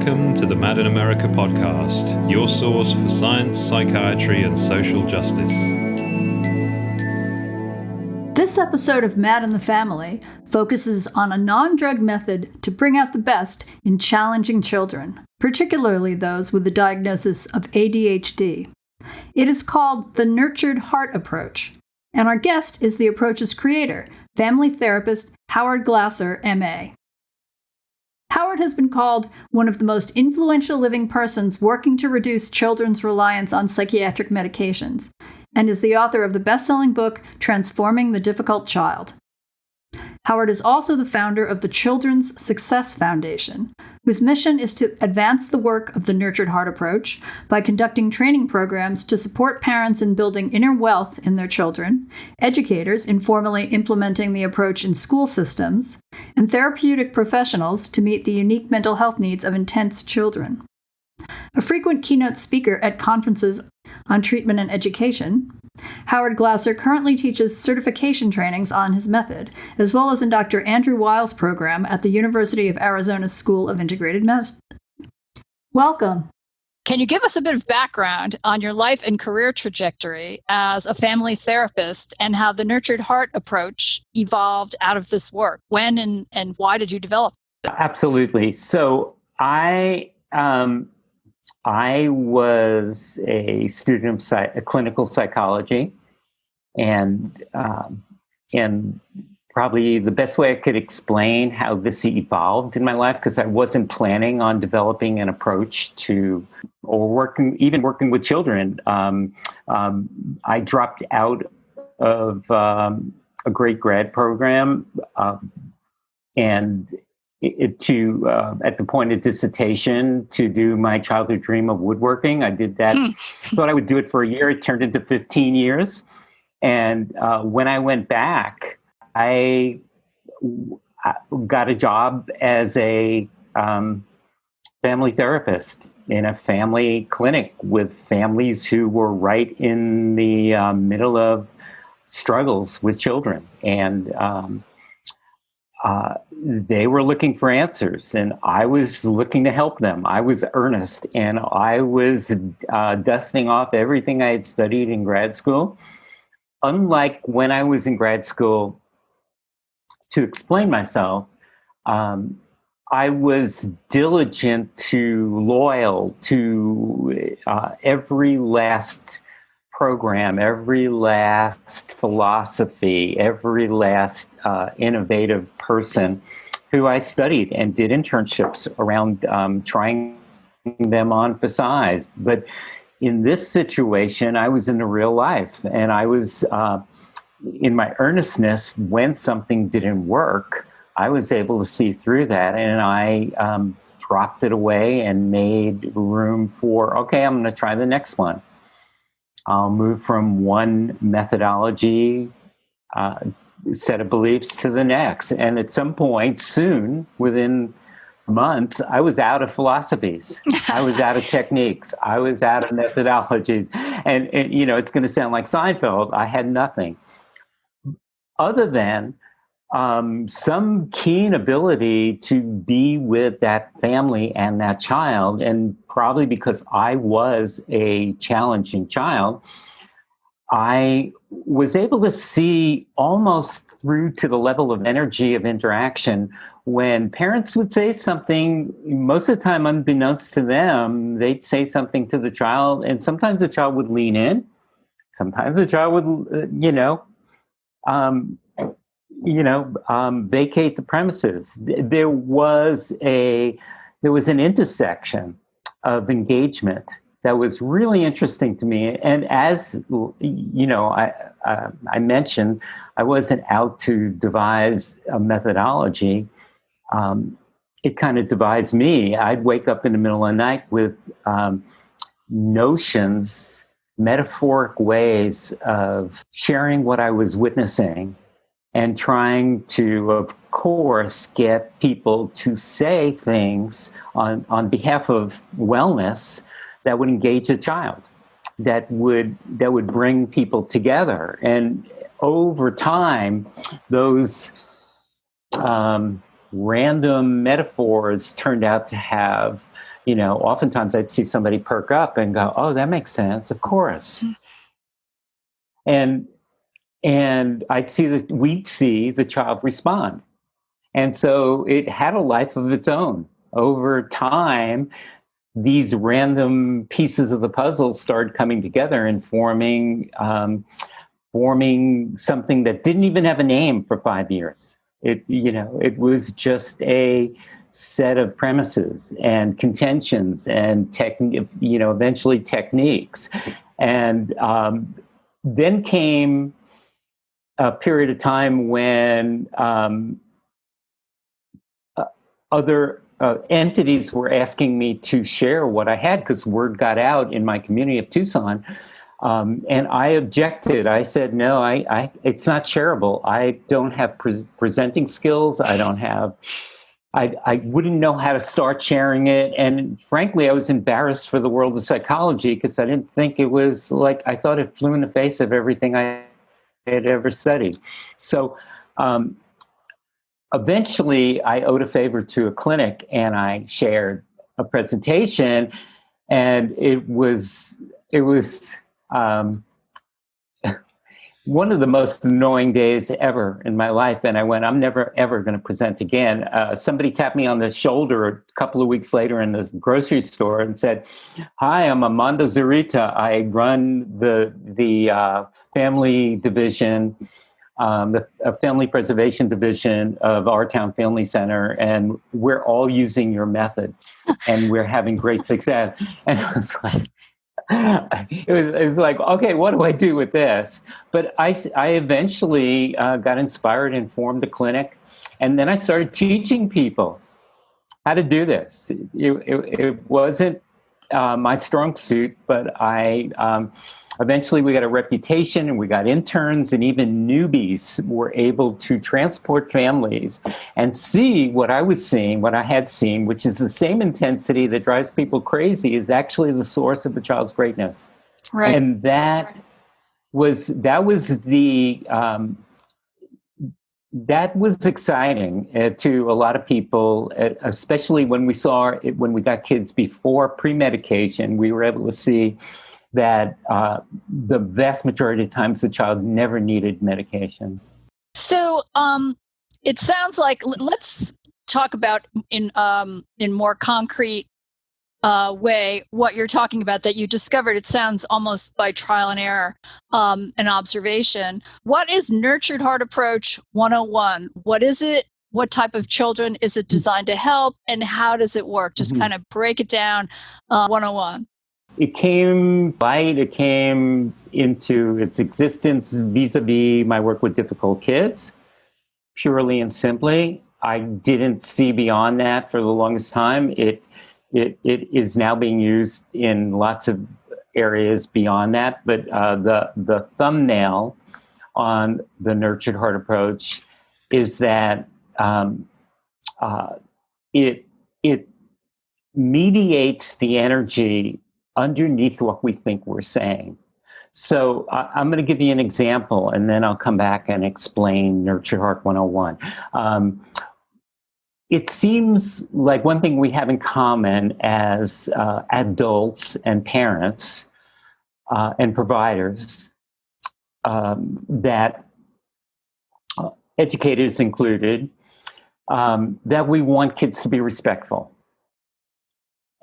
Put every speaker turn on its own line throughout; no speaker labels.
Welcome to the Mad in America podcast, your source for science, psychiatry, and social justice.
This episode of Mad in the Family focuses on a non-drug method to bring out the best in challenging children, particularly those with the diagnosis of ADHD. It is called the Nurtured Heart Approach, and our guest is the approach's creator, family therapist Howard Glasser, M.A. Howard has been called one of the most influential living persons working to reduce children's reliance on psychiatric medications, and is the author of the bestselling book, Transforming the Difficult Child. Howard is also the founder of the Children's Success Foundation, whose mission is to advance the work of the Nurtured Heart Approach by conducting training programs to support parents in building inner wealth in their children, educators in formally implementing the approach in school systems, and therapeutic professionals to meet the unique mental health needs of intense children. A frequent keynote speaker at conferences on treatment and education, Howard Glasser currently teaches certification trainings on his method, as well as in Dr. Andrew Weil's program at the University of Arizona School of Integrated Medicine. Welcome. Can you give us a bit of background on your life and career trajectory as a family therapist and how the Nurtured Heart Approach evolved out of this work? When and why did you develop it?
Absolutely. So I was a student of clinical psychology, and probably the best way I could explain how this evolved in my life, because I wasn't planning on developing an approach to or working with children. I dropped out of a great grad program, and at the point of dissertation to do my childhood dream of woodworking. I did that, thought I would do it for a year. It turned into 15 years. And when I went back, I got a job as a family therapist in a family clinic with families who were right in the middle of struggles with children. And they were looking for answers, and I was looking to help them. I was earnest, and I was dusting off everything I had studied in grad school. Unlike when I was in grad school, to explain myself, I was diligent loyal to every last program, every last philosophy, every last innovative person who I studied and did internships around, trying them on for size. But in this situation, I was in the real life, and I was in my earnestness. When something didn't work, I was able to see through that, and I dropped it away and made room for, okay, I'm going to try the next one. I'll move from one methodology, set of beliefs to the next. And at some point soon, within months, I was out of philosophies. I was out of techniques. I was out of methodologies. And it's going to sound like Seinfeld. I had nothing other than some keen ability to be with that family and that child. And probably because I was a challenging child, I was able to see almost through to the level of energy of interaction when parents would say something. Most of the time, unbeknownst to them, they'd say something to the child, and sometimes the child would lean in. Sometimes the child would, vacate the premises. There was an intersection of engagement that was really interesting to me. And as I mentioned, I wasn't out to devise a methodology. It kind of devised me. I'd wake up in the middle of the night with notions, metaphoric ways of sharing what I was witnessing, and trying to, of course, get people to say things on behalf of wellness that would engage a child, that would bring people together. And over time, those random metaphors turned out to have oftentimes I'd see somebody perk up and go, "Oh, that makes sense, of course." And we'd see the child respond. And so it had a life of its own. Over time, these random pieces of the puzzle started coming together and forming something that didn't even have a name for 5 years. It was just a set of premises and contentions and eventually techniques. And then came a period of time when other entities were asking me to share what I had, because word got out in my community of Tucson. And I objected. I said, no, it's not shareable. I don't have presenting skills. I wouldn't know how to start sharing it. And frankly, I was embarrassed for the world of psychology, because I didn't think it was I thought it flew in the face of everything I had ever studied. So eventually I owed a favor to a clinic, and I shared a presentation, and it was one of the most annoying days ever in my life. And I went, I'm never, ever going to present again. Somebody tapped me on the shoulder a couple of weeks later in the grocery store and said, "Hi, I'm Amanda Zurita. I run the family division, the family preservation division of Our Town Family Center, and we're all using your method, and we're having great success." And I was like, it was like, okay, what do I do with this? But I eventually got inspired and formed a clinic, and then I started teaching people how to do this. It wasn't my strong suit, but eventually we got a reputation, and we got interns, and even newbies were able to transport families and see what I was seeing, what I had seen, which is the same intensity that drives people crazy is actually the source of the child's greatness.
Right.
And that was exciting to a lot of people, especially when we got kids before pre-medication. We were able to see that the vast majority of times the child never needed medication.
So it sounds like, let's talk about in more concrete way what you're talking about that you discovered. It sounds almost by trial and error, an observation. What is Nurtured Heart Approach 101? What is it? What type of children is it designed to help, and how does it work? Just kind of break it down, 101.
It came into its existence vis-a-vis my work with difficult kids, purely and simply. I didn't see beyond that for the longest time. It is now being used in lots of areas beyond that, but the thumbnail on the Nurtured Heart Approach is that it mediates the energy underneath what we think we're saying. So I'm going to give you an example, and then I'll come back and explain Nurtured Heart 101. It seems like one thing we have in common as adults and parents and providers, that educators included, that we want kids to be respectful.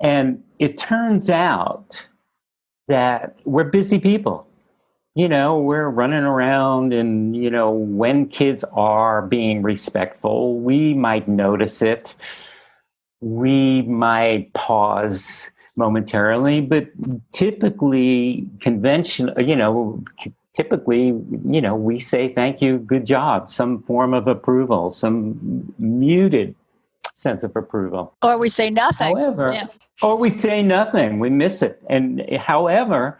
And it turns out that we're busy people. We're running around, and, when kids are being respectful, we might notice it. We might pause momentarily, but typically we say thank you, good job, some form of approval, some muted sense of approval.
Or we say nothing.
Or we say nothing, we miss it. And however,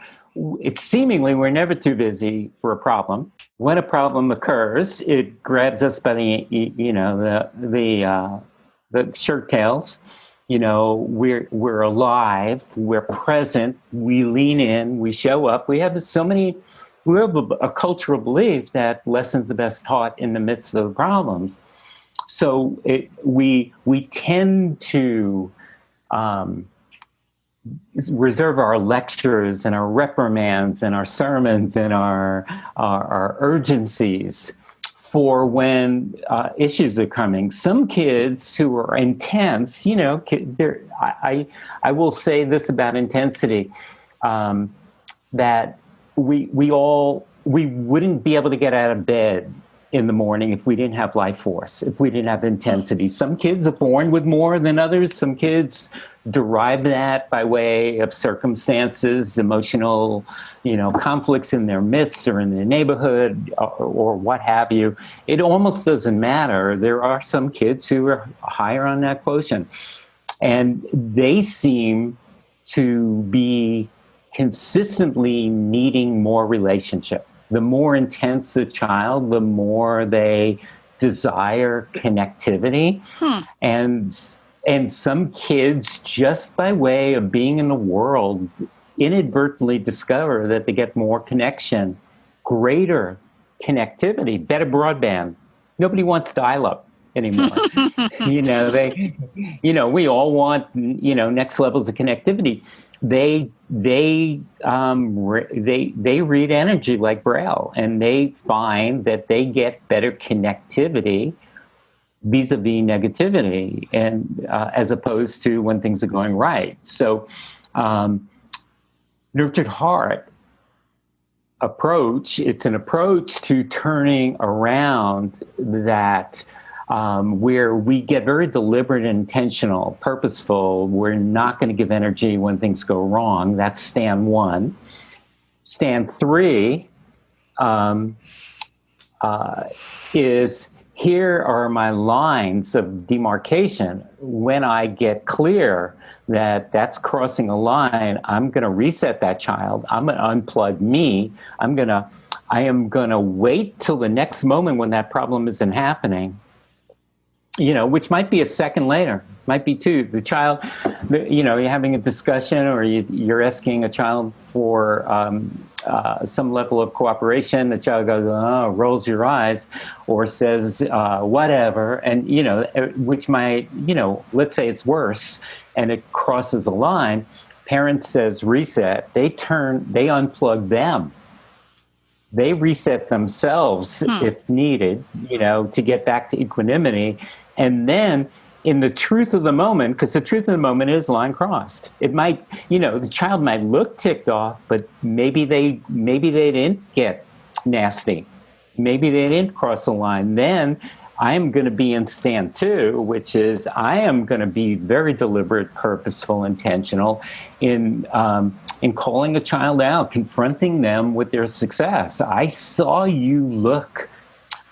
it's seemingly we're never too busy for a problem. When a problem occurs, it grabs us by the shirt tails. We're alive, we're present, we lean in, we show up. We have a cultural belief that lessons are best taught in the midst of the problems. So we tend to reserve our lectures and our reprimands and our sermons and our urgencies for when issues are coming. Some kids who are intense, I will say this about intensity, that we wouldn't be able to get out of bed in the morning if we didn't have life force, if we didn't have intensity. Some kids are born with more than others. Some kids derive that by way of circumstances, emotional, conflicts in their midst or in their neighborhood or what have you. It almost doesn't matter. There are some kids who are higher on that quotient, and they seem to be consistently needing more relationship. The more intense the child, the more they desire connectivity. And some kids, just by way of being in the world, inadvertently discover that they get more connection, greater connectivity, better broadband. Nobody wants dial-up anymore. We all want, next levels of connectivity. They read energy like Braille, and they find that they get better connectivity vis-a-vis negativity, and as opposed to when things are going right. So, Nurtured Heart approach, it's an approach to turning around that, where we get very deliberate and intentional, purposeful. We're not going to give energy when things go wrong. That's stand 1. Stand 3 is, here are my lines of demarcation. When I get clear that that's crossing a line, I'm going to reset that child. I'm going to unplug me. I am going to wait till the next moment when that problem isn't happening, which might be a second later, might be 2. The child, you're having a discussion, or you're asking a child for some level of cooperation. The child goes, rolls your eyes, or says, whatever. And, which might, let's say it's worse and it crosses a line. Parent says reset. They unplug them. They reset themselves if needed, to get back to equanimity. And then in the truth of the moment, because the truth of the moment is line crossed. It might, the child might look ticked off, but maybe they didn't get nasty. Maybe they didn't cross the line. Then I'm going to be in stand 2, which is I am going to be very deliberate, purposeful, intentional in calling a child out, confronting them with their success. I saw you look,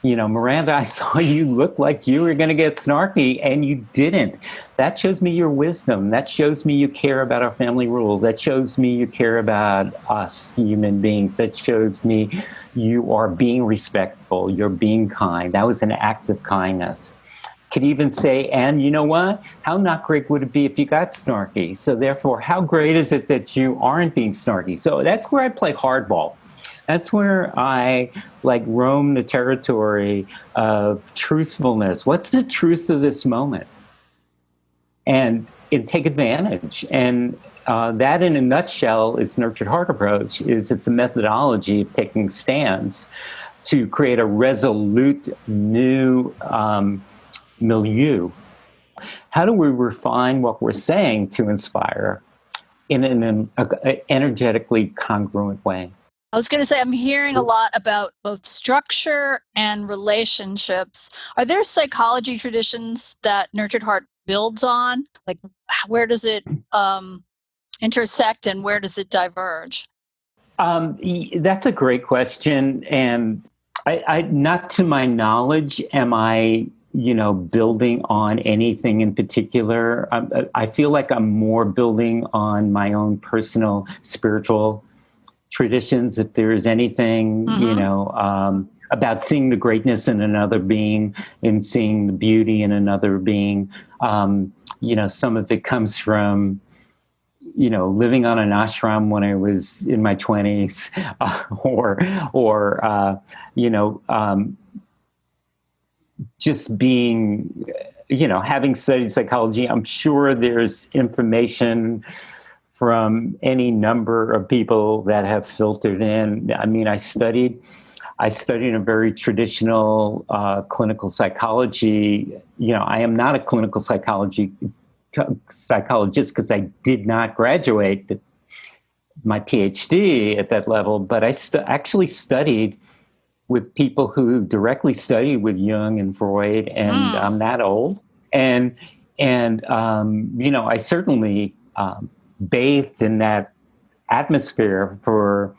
Miranda, I saw you look like you were going to get snarky, and you didn't. That shows me your wisdom. That shows me you care about our family rules. That shows me you care about us human beings. That shows me you are being respectful. You're being kind. That was an act of kindness. Could even say, and you know what? How not great would it be if you got snarky? So therefore, how great is it that you aren't being snarky? So that's where I play hardball. That's where I roam the territory of truthfulness. What's the truth of this moment? And take advantage. And that, in a nutshell, is Nurtured Heart approach. It's a methodology of taking stands to create a resolute new milieu. How do we refine what we're saying to inspire in an energetically congruent way?
I was going to say, I'm hearing a lot about both structure and relationships. Are there psychology traditions that Nurtured Heart builds on? Like, where does it intersect and where does it diverge?
That's a great question. And I not to my knowledge, am I, building on anything in particular. I feel like I'm more building on my own personal spiritual traditions, if there is anything, about seeing the greatness in another being and seeing the beauty in another being. Some of it comes from, living on an ashram when I was in my 20s, or just being, having studied psychology. I'm sure there's information from any number of people that have filtered in. I mean, I studied a very traditional clinical psychology. I am not a clinical psychologist because I did not graduate my PhD at that level, but I actually studied with people who directly studied with Jung and Freud, and I'm that old. And I certainly bathed in that atmosphere for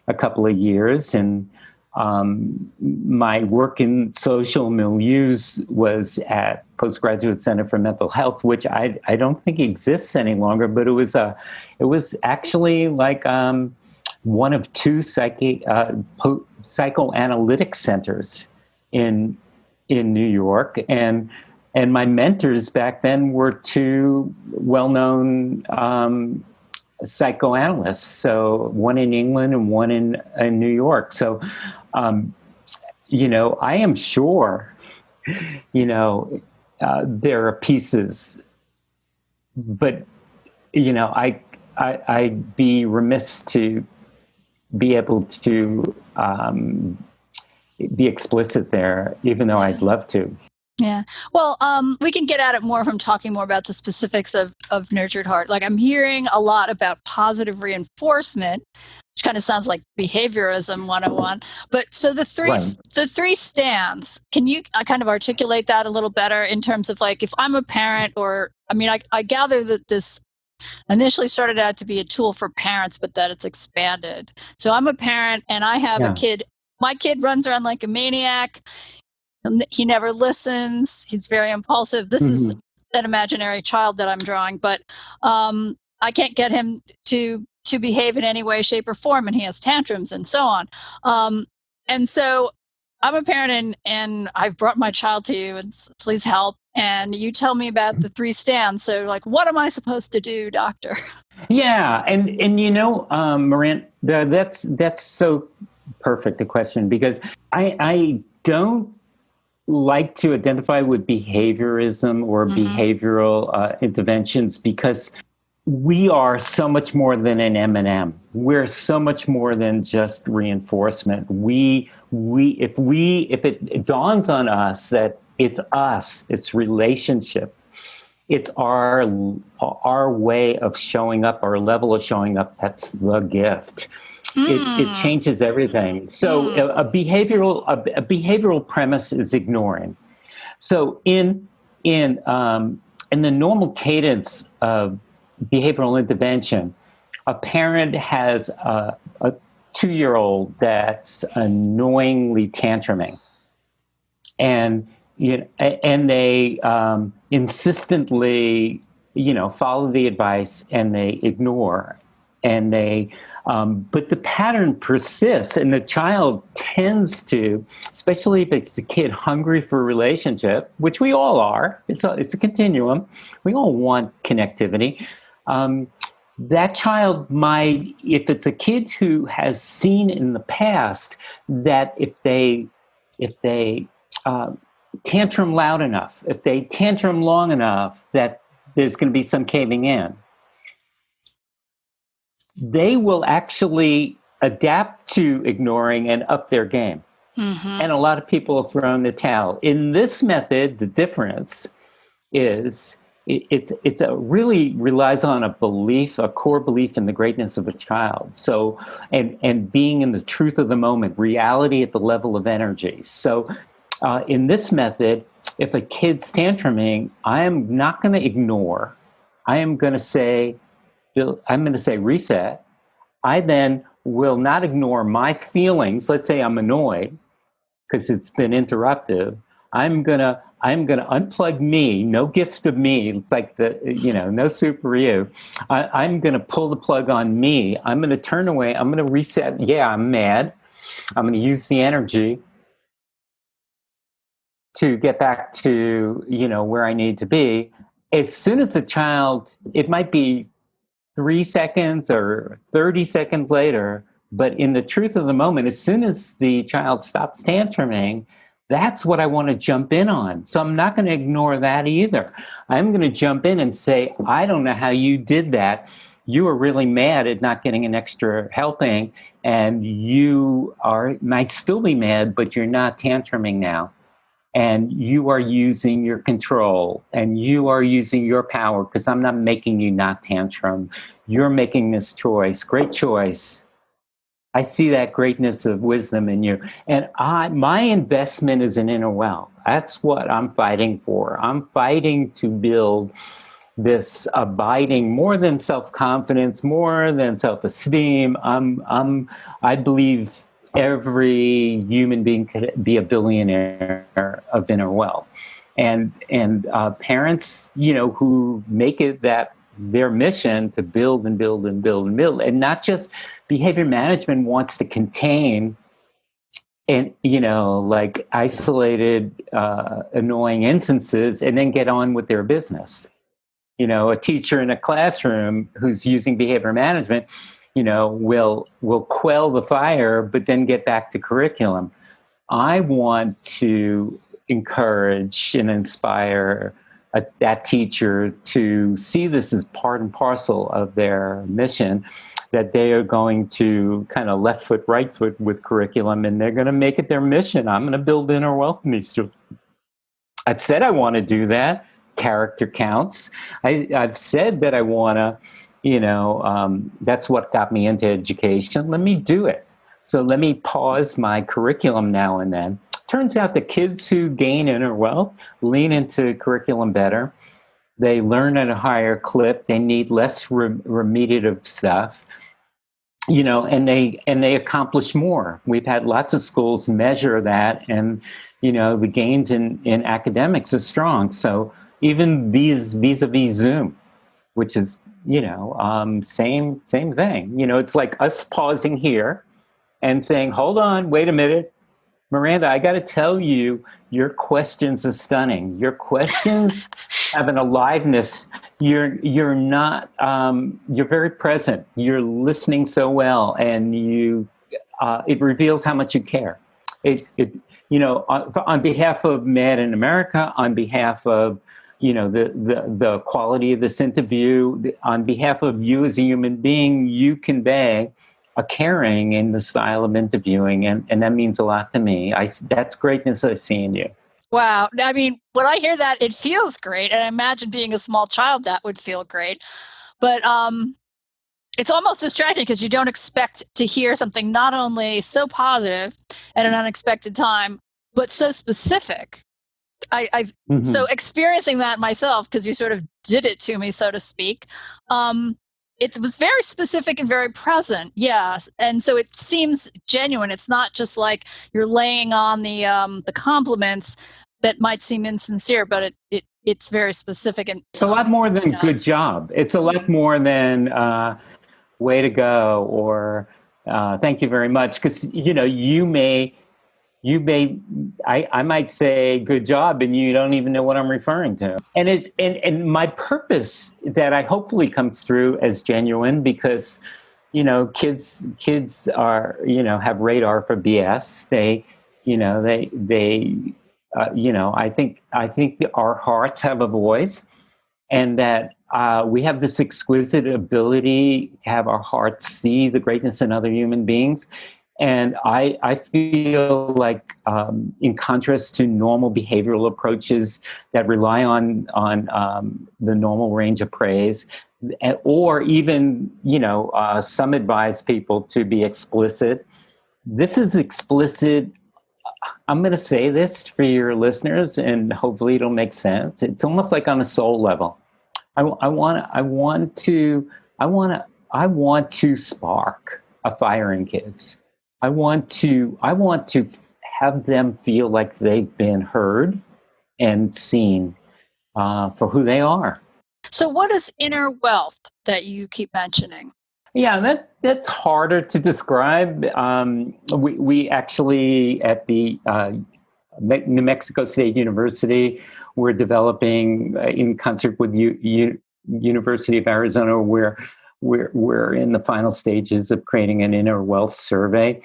a couple of years, and my work in social milieus was at Postgraduate Center for Mental Health, which I don't think exists any longer, but it was actually like one of two psychoanalytic centers in New York, and my mentors back then were two well-known psychoanalysts, so one in England and one in New York. So, I am sure, there are pieces, but, I'd be remiss to be able to be explicit there, even though I'd love to.
Yeah. Well, we can get at it more from talking more about the specifics of Nurtured Heart. Like, I'm hearing a lot about positive reinforcement, which kind of sounds like behaviorism 101. But so the three stands, can you kind of articulate that a little better in terms of, like, if I'm a parent, or, I mean, I gather that this initially started out to be a tool for parents, but that it's expanded. So I'm a parent and I have a kid. My kid runs around like a maniac. He never listens. He's very impulsive. This is an imaginary child that I'm drawing, but I can't get him to behave in any way, shape, or form, and he has tantrums and so on. And so I'm a parent, and I've brought my child to you, and please help. And you tell me about the three stands. So, like, what am I supposed to do, doctor?
Yeah, and Marant, that's so perfect a question, because I don't like to identify with behaviorism or behavioral interventions, because we are so much more than an M&M. We're so much more than just reinforcement. If it dawns on us that it's us, it's relationship, it's our way of showing up, our level of showing up, that's the gift. It changes everything. So a behavioral premise is ignoring. So in the normal cadence of behavioral intervention, a parent has a 2-year-old that's annoyingly tantruming, and they insistently follow the advice, and they ignore, and they but the pattern persists, and the child tends to, especially if it's a kid hungry for a relationship, which we all are. It's a continuum. We all want connectivity. That child might, if it's a kid who has seen in the past that if they tantrum loud enough, if they tantrum long enough, that there's going to be some caving in, they will actually adapt to ignoring and up their game. And a lot of people have thrown the towel. In this method, the difference is it really relies on a core belief in the greatness of a child. So, and being in the truth of the moment, reality at the level of energy. So in this method, if a kid's tantruming, I am not going to ignore. I am going to say reset. I then will not ignore my feelings. Let's say I'm annoyed because it's been interruptive. I'm gonna unplug me. No gift of me. It's like no super you. I'm gonna pull the plug on me. I'm gonna turn away. I'm gonna reset. Yeah, I'm mad. I'm gonna use the energy to get back to where I need to be. As soon as the child, it might be 3 seconds or 30 seconds later, but in the truth of the moment, as soon as the child stops tantruming, that's what I want to jump in on. So I'm not going to ignore that either. I'm going to jump in and say, I don't know how you did that. you are really mad at not getting an extra helping, and might still be mad, but you're not tantruming now. And you are using your control and you are using your power, because I'm not making you not tantrum. You're making this choice, great choice. I see that greatness of wisdom in you. And my investment is in inner wealth. That's what I'm fighting for. I'm fighting to build this abiding, more than self-confidence, more than self-esteem. I believe every human being could be a billionaire of inner wealth. And parents, who make it that their mission to build and build and build and build, and not just behavior management wants to contain and, like isolated, annoying instances and then get on with their business. A teacher in a classroom who's using behavior management, will quell the fire, but then get back to curriculum. I want to encourage and inspire that teacher to see this as part and parcel of their mission, that they are going to kind of left foot, right foot with curriculum, and they're going to make it their mission. I'm going to build inner wealth in these children. I've said I want to do that. Character counts. I've said that I want to, that's what got me into education. Let me do it. So let me pause my curriculum now and then. Turns out the kids who gain inner wealth lean into curriculum better. They learn at a higher clip. They need less remediative stuff, and they accomplish more. We've had lots of schools measure that, and the gains in academics are strong. So even vis-a-vis Zoom, which is same thing. It's like us pausing here and saying, hold on, wait a minute, Miranda, I got to tell you, your questions are stunning. Your questions have an aliveness. You're not, you're very present. You're listening so well, and it reveals how much you care. On behalf of Mad in America, on behalf of, the quality of this interview, on behalf of you as a human being, you convey a caring in the style of interviewing, and that means a lot to me. That's greatness I see in you.
Wow. I mean, when I hear that, it feels great. And I imagine being a small child, that would feel great. But it's almost distracting because you don't expect to hear something not only so positive at an unexpected time, but so specific. So experiencing that myself, because you sort of did it to me, so to speak, it was very specific and very present. Yes. And so it seems genuine. It's not just like you're laying on the compliments that might seem insincere, but it's very specific. And
it's a lot more than good job. It's a lot more than way to go, or thank you very much. Because, I might say good job and you don't even know what I'm referring to. And my purpose that I hopefully comes through as genuine, because, kids are, have radar for BS. I think our hearts have a voice, and that we have this exquisite ability to have our hearts see the greatness in other human beings. And I feel like, in contrast to normal behavioral approaches that rely on the normal range of praise, or even, some advise people to be explicit. This is explicit. I'm going to say this for your listeners, and hopefully it'll make sense. It's almost like on a soul level. I want to spark a fire in kids. I want to have them feel like they've been heard and seen for who they are.
So what is inner wealth that you keep mentioning?
Yeah, that's harder to describe. We actually, at the New Mexico State University, we're developing, in concert with University of Arizona, where we're in the final stages of creating an inner wealth survey.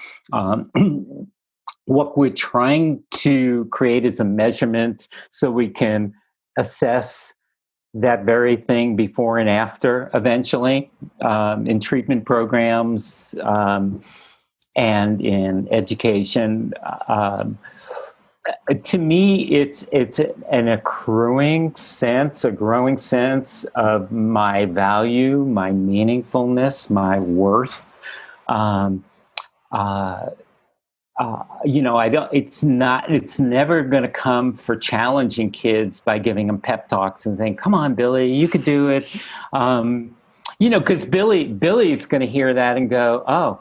What we're trying to create is a measurement so we can assess that very thing before and after eventually, in treatment programs, and in education. To me, it's a growing sense of my value, my meaningfulness, my worth. Um, uh, I don't. It's not. It's never going to come for challenging kids by giving them pep talks and saying, "Come on, Billy, you could do it." Because Billy's going to hear that and go, "Oh,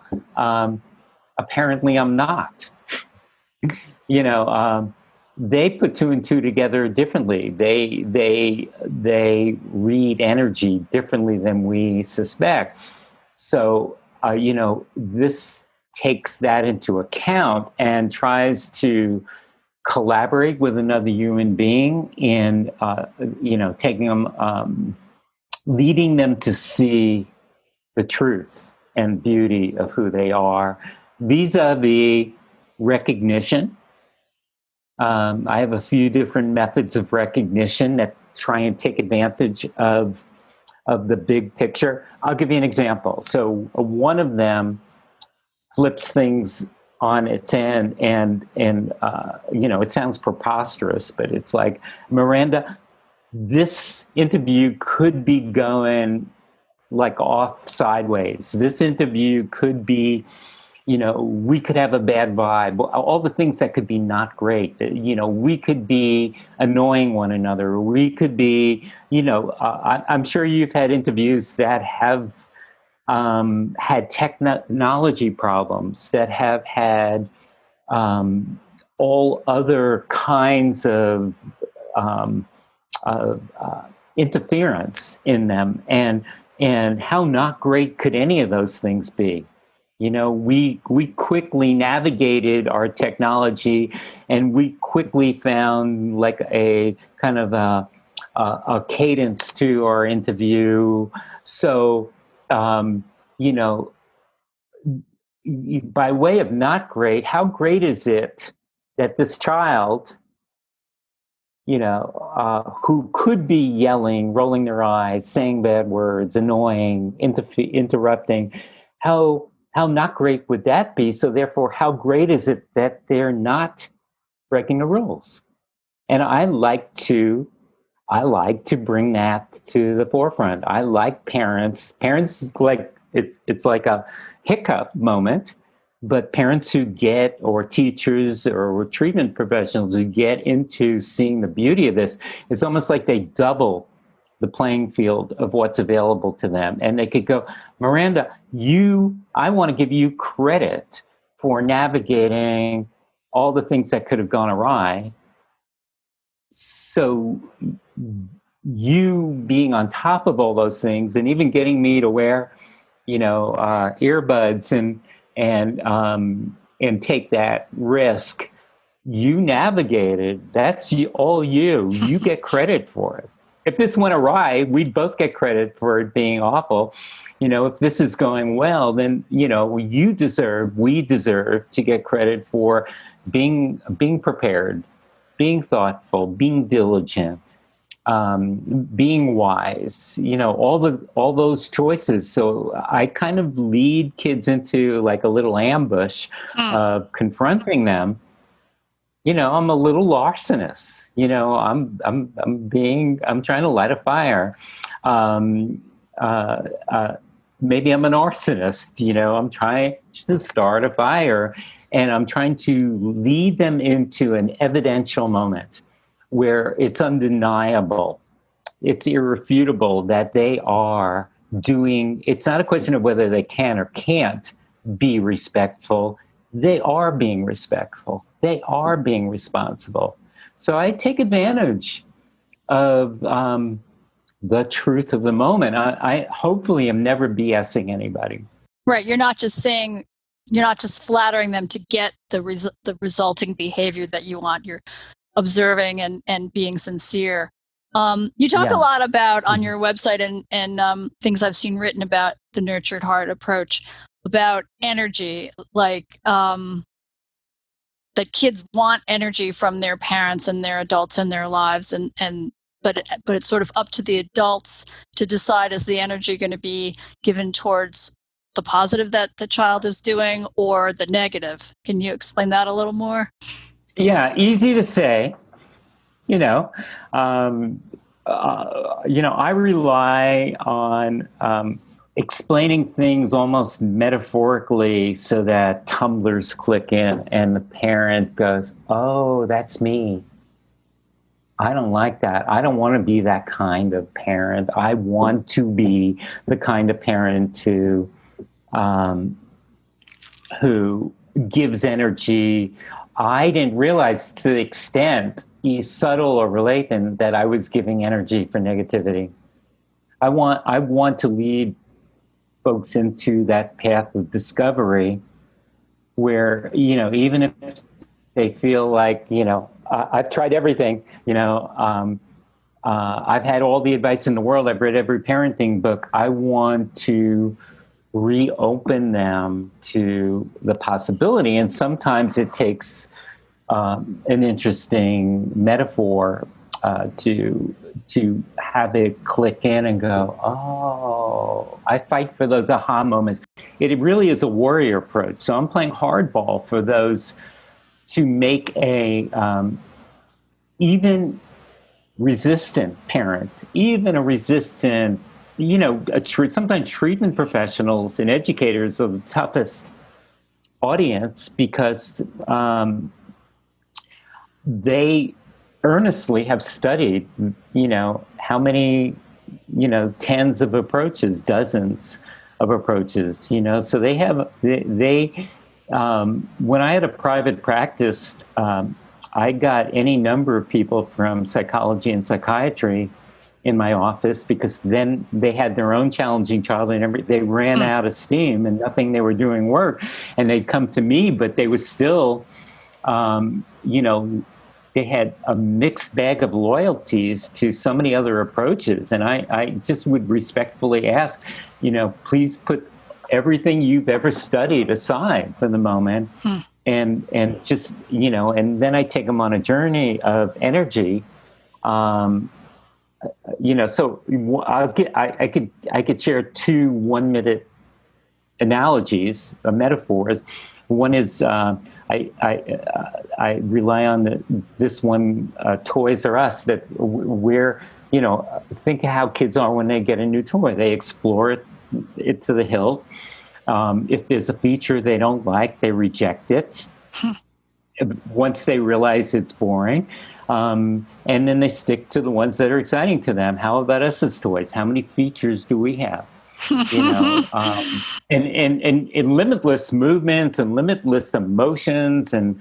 apparently I'm not." They put two and two together differently. They read energy differently than we suspect. So this takes that into account and tries to collaborate with another human being in taking them, leading them to see the truth and beauty of who they are vis-a-vis recognition. I have a few different methods of recognition that try and take advantage of the big picture. I'll give you an example. So one of them flips things on its end, and it sounds preposterous, but it's like, Miranda, this interview could be going like off sideways. This interview could be, we could have a bad vibe, all the things that could be not great. We could be annoying one another. We could be, I'm sure you've had interviews that have had technology problems, that have had all other kinds of interference in them. And how not great could any of those things be? We quickly navigated our technology, and we quickly found like a kind of a cadence to our interview. So, by way of not great, how great is it that this child, who could be yelling, rolling their eyes, saying bad words, annoying, interrupting, how not great would that be? So therefore, how great is it that they're not breaking the rules? And I like to bring that to the forefront. I like parents, like it's like a hiccup moment, but parents who get, or teachers or treatment professionals who get into seeing the beauty of this, it's almost like they double the playing field of what's available to them. And they could go, Miranda, I want to give you credit for navigating all the things that could have gone awry. So you being on top of all those things, and even getting me to wear, earbuds and take that risk, you navigated. That's all you. You get credit for it. If this went awry, we'd both get credit for it being awful. If this is going well, then we deserve to get credit for being prepared, being thoughtful, being diligent, being wise, all those choices. So I kind of lead kids into like a little ambush of confronting them. I'm a little larcenous. I'm trying to light a fire. Maybe I'm an arsonist. I'm trying to start a fire, and I'm trying to lead them into an evidential moment where it's undeniable, it's irrefutable that they are doing. It's not a question of whether they can or can't be respectful. They are being respectful. They are being responsible. So I take advantage of the truth of the moment. I hopefully am never BSing anybody.
Right. You're not just flattering them to get the resulting behavior that you want. You're observing and being sincere. You talk a lot about on your website and things I've seen written about the nurtured heart approach, about energy, like that kids want energy from their parents and their adults in their lives, and but it's sort of up to the adults to decide, is the energy going to be given towards the positive that the child is doing or the negative? Can you explain that a little more?
Yeah, easy to say. I rely on explaining things almost metaphorically so that tumblers click in and the parent goes, "Oh, that's me. I don't like that. I don't want to be that kind of parent. I want to be the kind of parent who gives energy." I didn't realize to the extent, subtle or related, that I was giving energy for negativity. I want to lead folks into that path of discovery where, even if they feel like, I've tried everything, I've had all the advice in the world, I've read every parenting book. I want to reopen them to the possibility. And sometimes it takes an interesting metaphor to have it click in and go, "Oh, I fight for those aha moments." It really is a warrior approach. So I'm playing hardball for those to make a even resistant parent, even a resistant, sometimes treatment professionals and educators are the toughest audience because they earnestly have studied, how many, tens of approaches, dozens of approaches, so when I had a private practice, I got any number of people from psychology and psychiatry in my office because then they had their own challenging childhood and they ran out of steam and nothing they were doing worked, and they'd come to me, but they was still, they had a mixed bag of loyalties to so many other approaches. And I just would respectfully ask, please put everything you've ever studied aside for the moment. And just, and then I take them on a journey of energy. So I could share 2 1-minute analogies, metaphors. One is I rely on this one, Toys R Us, that where, think of how kids are when they get a new toy. They explore it to the hilt. If there's a feature they don't like, they reject it once they realize it's boring. And then they stick to the ones that are exciting to them. How about us as toys? How many features do we have? And limitless movements and limitless emotions and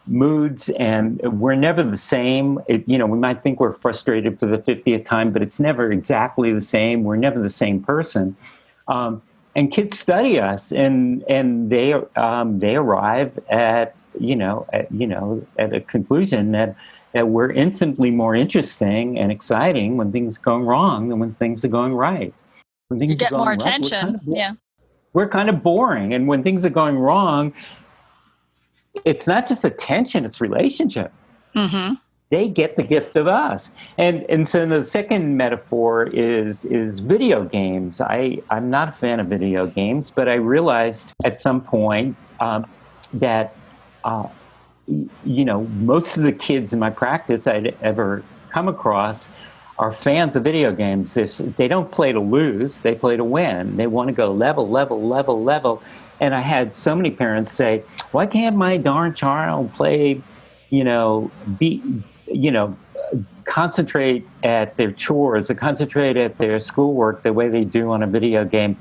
moods, and we're never the same. We might think we're frustrated for the 50th time, but it's never exactly the same. We're never the same person. And kids study us, and they arrive at a conclusion that we're infinitely more interesting and exciting when things are going wrong than when things are going right. When things
you get
are going
more
right,
attention.
We're kind of boring, and when things are going wrong, it's not just attention; it's relationship.
Mm-hmm.
They get the gift of us. And so the second metaphor is video games. I'm not a fan of video games, but I realized at some point that, most of the kids in my practice I'd ever come across are fans of video games. They don't play to lose, they play to win. They want to go level, level, level, level. And I had so many parents say, "Why can't my darn child play, concentrate at their chores or concentrate at their schoolwork the way they do on a video game?"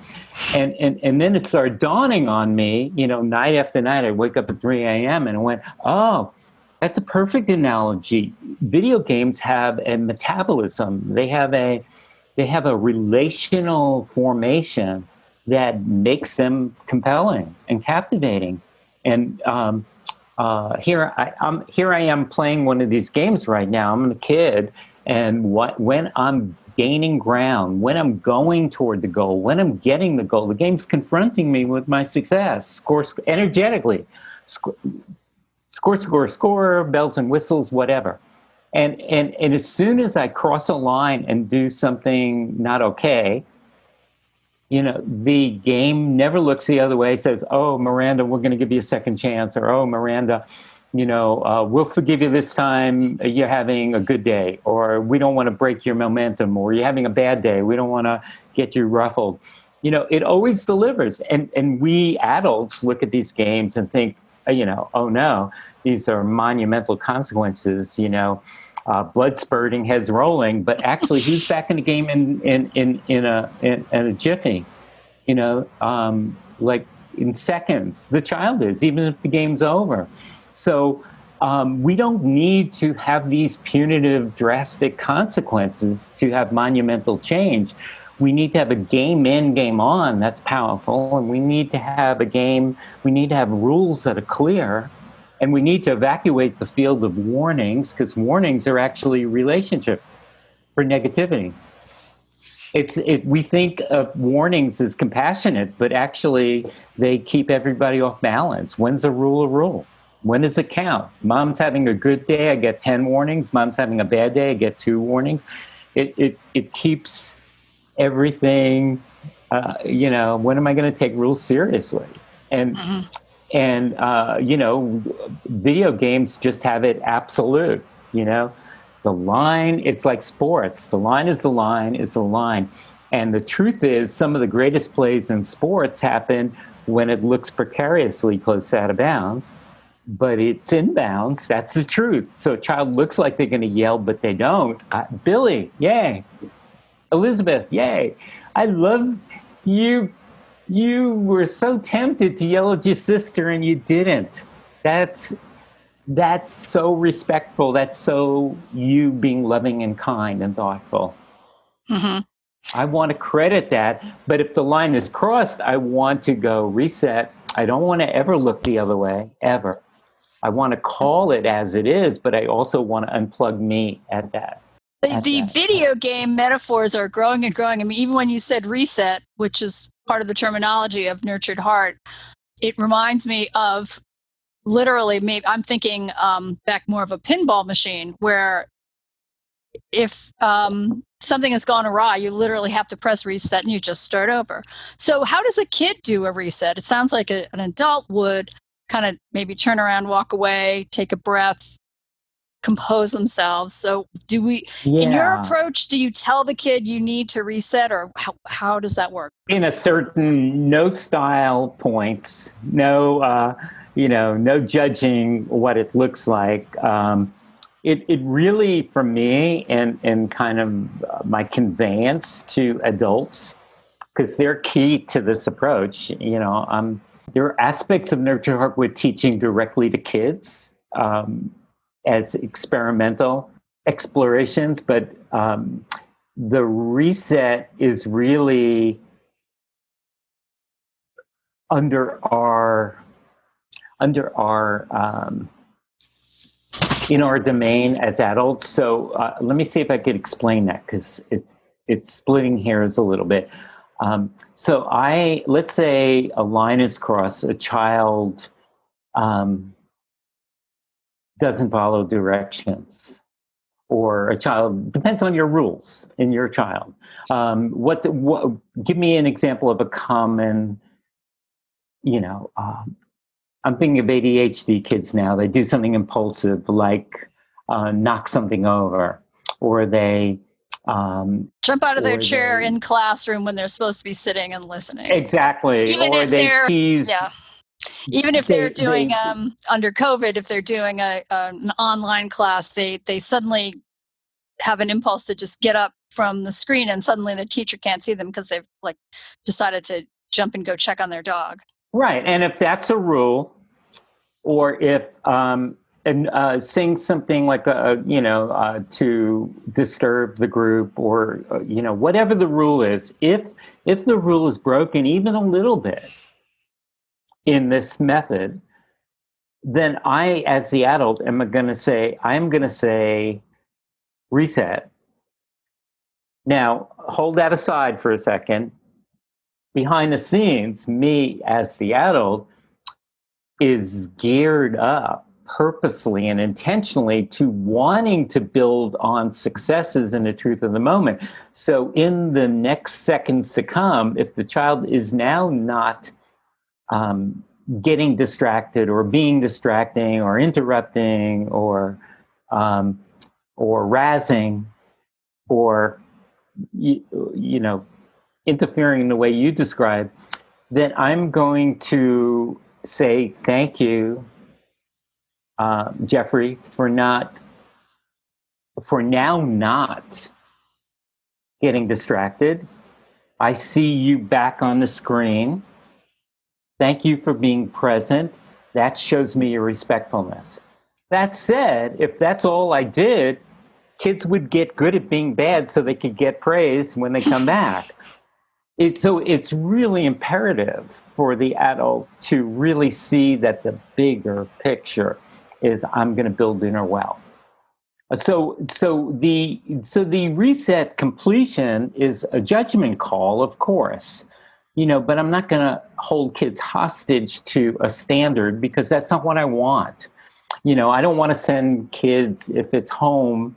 And then it started dawning on me, night after night. I wake up at 3 a.m. and I went, "Oh, that's a perfect analogy. Video games have a metabolism. They have a relational formation that makes them compelling and captivating." And here I am playing one of these games right now. I'm a kid, and when I'm gaining ground, when I'm going toward the goal, when I'm getting the goal, the game's confronting me with my success, score energetically, score, bells and whistles, whatever. And as soon as I cross a line and do something not okay, the game never looks the other way, says, oh, Miranda, we're going to give you a second chance, or, oh, Miranda, we'll forgive you this time. You're having a good day, or we don't want to break your momentum, or you're having a bad day. We don't want to get you ruffled. It always delivers. And we adults look at these games and think, oh no, these are monumental consequences, blood spurting, heads rolling, but actually who's back in the game in a jiffy, like in seconds. The child is, even if the game's over. So we don't need to have these punitive, drastic consequences to have monumental change. We need to have a game in, game on that's powerful, and we need to have rules that are clear, and we need to evacuate the field of warnings, because warnings are actually relationship for negativity. We think of warnings as compassionate, but actually they keep everybody off balance. When's a rule? When does it count? Mom's having a good day, I get 10 warnings. Mom's having a bad day, I get 2 warnings. It keeps everything, when am I going to take rules seriously? And video games just have it absolute. The line, it's like sports. The line is the line is the line. And the truth is, some of the greatest plays in sports happen when it looks precariously close out of bounds, but it's in bounds. That's the truth. So a child looks like they're going to yell, but they don't. Billy, yay. Elizabeth, yay. I love you. You were so tempted to yell at your sister and you didn't. That's so respectful. That's so you being loving and kind and thoughtful. Mm-hmm. I want to credit that. But if the line is crossed, I want to go reset. I don't want to ever look the other way, ever. I want to call it as it is, but I also want to unplug me at that.
The video game metaphors are growing and growing. I mean, even when you said reset, which is part of the terminology of Nurtured Heart, it reminds me of literally, maybe I'm thinking back more of a pinball machine, where if something has gone awry, you literally have to press reset and you just start over. So how does a kid do a reset? It sounds like an adult would kind of maybe turn around, walk away, take a breath, compose themselves. So in your approach, do you tell the kid you need to reset, or how does that work?
In a certain no style points, no judging what it looks like. It really, for me, and kind of my conveyance to adults, because they're key to this approach. There are aspects of Nurture Heart with teaching directly to kids, as experimental explorations, but the reset is really under our in our domain as adults. So let me see if I could explain that, because it's splitting hairs a little bit. So let's say a line is crossed, a child doesn't follow directions, or a child, depends on your rules in your child. What give me an example of a common, I'm thinking of ADHD kids now. They do something impulsive, like knock something over, or they
jump out of their chair in classroom when they're supposed to be sitting and listening.
Exactly. Or they tease.
Yeah. Even if they're doing under COVID, if they're doing an online class, they suddenly have an impulse to just get up from the screen, and suddenly the teacher can't see them because they've decided to jump and go check on their dog.
Right. And if that's a rule, or if saying something like to disturb the group, or whatever the rule is, if the rule is broken even a little bit in this method, then I, as the adult, I'm going to say reset. Now, hold that aside for a second. Behind the scenes, me as the adult is geared up purposely and intentionally to wanting to build on successes and the truth of the moment. So in the next seconds to come, if the child is now not getting distracted or being distracting or interrupting or razzing or interfering in the way you describe, then I'm going to say thank you, Jeffrey, for now not getting distracted. I see you back on the screen. Thank you for being present. That shows me your respectfulness. That said, if that's all I did, kids would get good at being bad so they could get praise when they come back. So it's really imperative for the adult to really see that the bigger picture is I'm going to build inner wealth. So the reset completion is a judgment call, of course, but I'm not going to hold kids hostage to a standard because that's not what I want. I don't want to send kids, if it's home,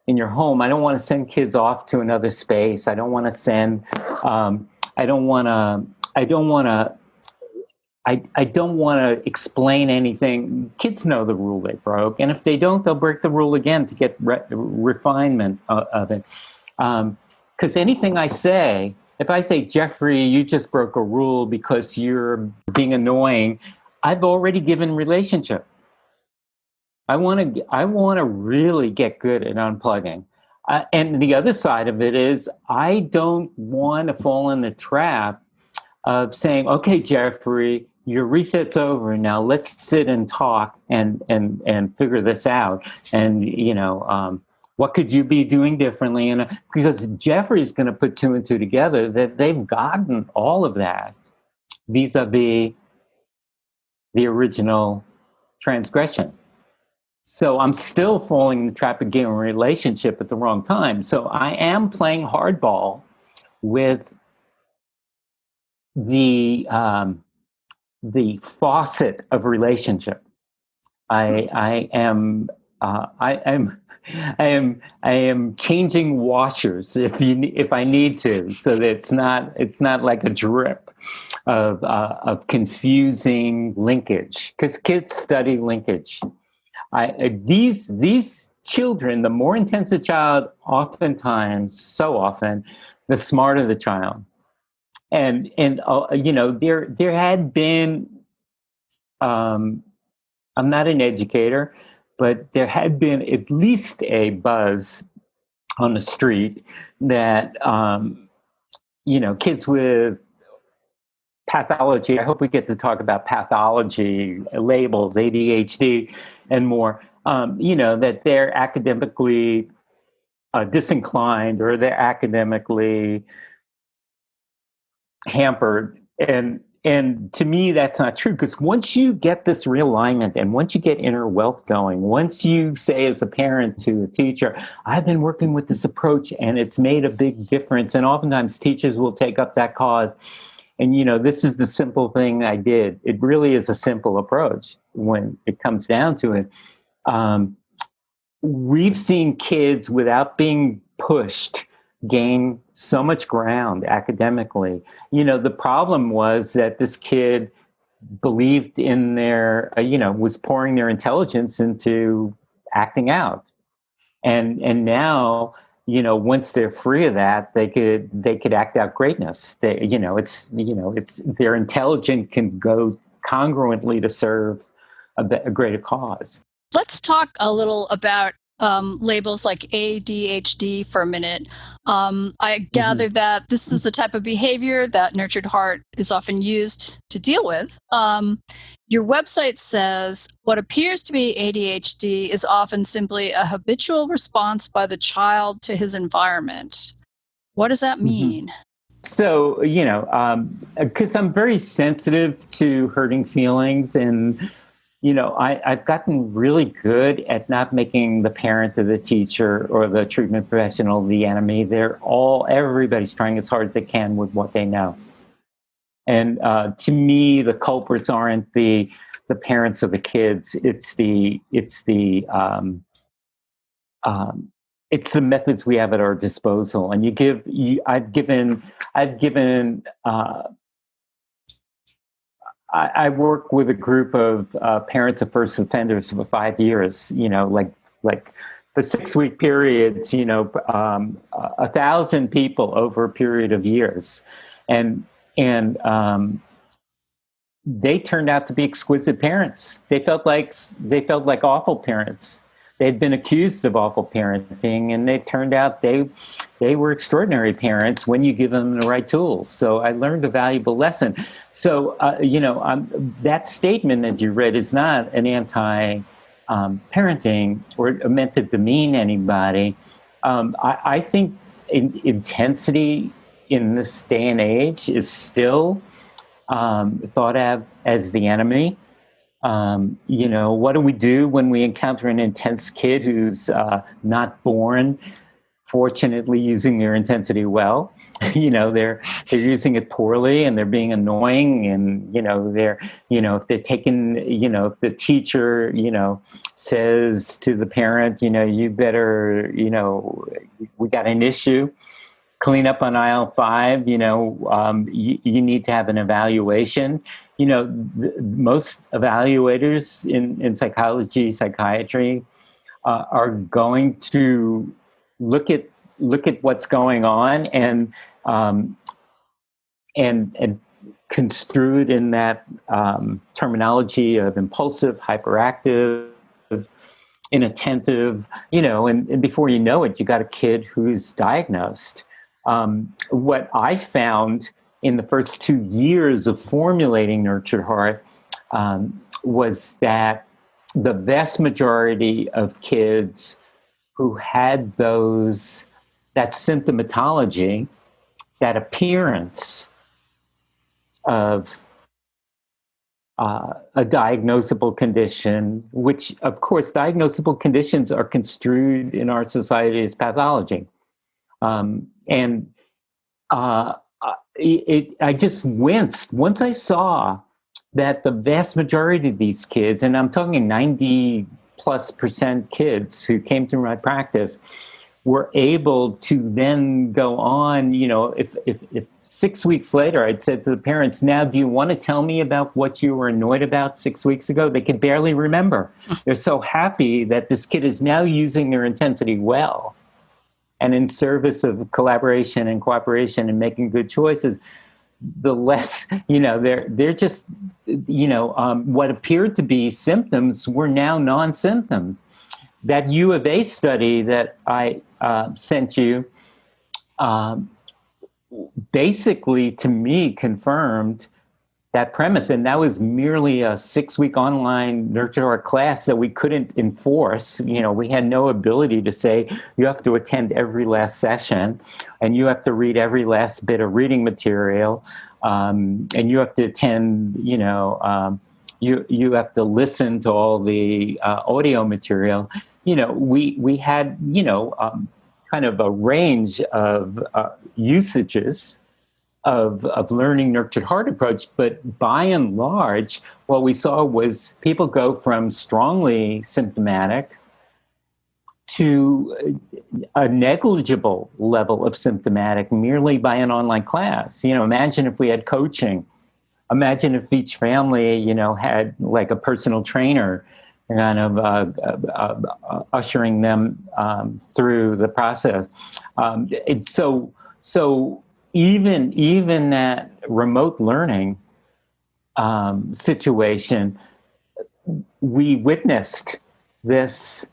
in your home, I don't want to send kids off to another space. I don't want to send, I don't want to explain anything. Kids know the rule they broke. And if they don't, they'll break the rule again to get refinement of it. Because anything I say, if I say, Jeffrey, you just broke a rule because you're being annoying, I've already given relationship. I want to really get good at unplugging. And the other side of it is I don't want to fall in the trap of saying, okay, Jeffrey, your reset's over. Now let's sit and talk and figure this out. And, what could you be doing differently? And because Jeffrey's going to put two and two together, that they've gotten all of that vis-a-vis the original transgression. So I'm still falling in the trap of getting a relationship at the wrong time. So I am playing hardball with the faucet of relationship. I am changing washers if I need to, so that it's not like a drip of confusing linkage, because kids study linkage. These children, the more intense a child, so often, the smarter the child. And there had been, I'm not an educator, but there had been at least a buzz on the street that, kids with pathology, I hope we get to talk about pathology, labels, ADHD, and more, that they're academically disinclined or they're academically hampered. And to me, that's not true, because once you get this realignment and once you get inner wealth going, once you say as a parent to a teacher, I've been working with this approach and it's made a big difference. And oftentimes teachers will take up that cause. And, this is the simple thing I did. It really is a simple approach when it comes down to it. We've seen kids, without being pushed, gain so much ground academically. The problem was that this kid believed in was pouring their intelligence into acting out. And now, once they're free of that, they could act out greatness. It's their intelligence can go congruently to serve a greater cause.
Let's talk a little about labels like ADHD for a minute. I gather that this is the type of behavior that Nurtured Heart is often used to deal with. Your website says what appears to be ADHD is often simply a habitual response by the child to his environment. What does that mean?
So, because I'm very sensitive to hurting feelings, and I've gotten really good at not making the parent or the teacher or the treatment professional the enemy. Everybody's trying as hard as they can with what they know. And to me, the culprits aren't the parents of the kids. It's the methods we have at our disposal. And I've given. I work with a group of parents of first offenders for 5 years. Like for 6-week periods. 1,000 people over a period of years, and they turned out to be exquisite parents. They felt like awful parents. They'd been accused of awful parenting, and it turned out they were extraordinary parents when you give them the right tools. So I learned a valuable lesson. So that statement that you read is not an anti-parenting or meant to demean anybody. I think intensity in this day and age is still thought of as the enemy. What do we do when we encounter an intense kid who's not born, fortunately, using their intensity well? They're using it poorly, and they're being annoying, and if they're taking, if the teacher says to the parent, you better, we got an issue, clean up on aisle 5, you need to have an evaluation. Most evaluators in psychology, psychiatry, are going to look at what's going on and construed in that terminology of impulsive, hyperactive, inattentive, and before you know it, you got a kid who's diagnosed. What I found in the first 2 years of formulating Nurtured Heart was that the vast majority of kids who had that symptomatology, that appearance of a diagnosable condition, which, of course, diagnosable conditions are construed in our society as pathology. I just winced once I saw that the vast majority of these kids, and I'm talking 90+% kids who came through my practice, were able to then go on. If 6 weeks later I'd said to the parents, now, do you want to tell me about what you were annoyed about 6 weeks ago? They could barely remember. They're so happy that this kid is now using their intensity well and in service of collaboration and cooperation and making good choices. The less, they're just, what appeared to be symptoms were now non-symptoms. That U of A study that I sent you basically, to me, confirmed that premise. And that was merely a 6-week online Nurtured Heart class that we couldn't enforce. We had no ability to say, you have to attend every last session, and you have to read every last bit of reading material, and you have to attend, you have to listen to all the audio material. We had, kind of a range of usages of learning Nurtured Heart approach, but by and large, what we saw was people go from strongly symptomatic to a negligible level of symptomatic merely by an online class. Imagine if we had coaching. Imagine if each family, had like a personal trainer kind of ushering them through the process. So even that remote learning situation, we witnessed this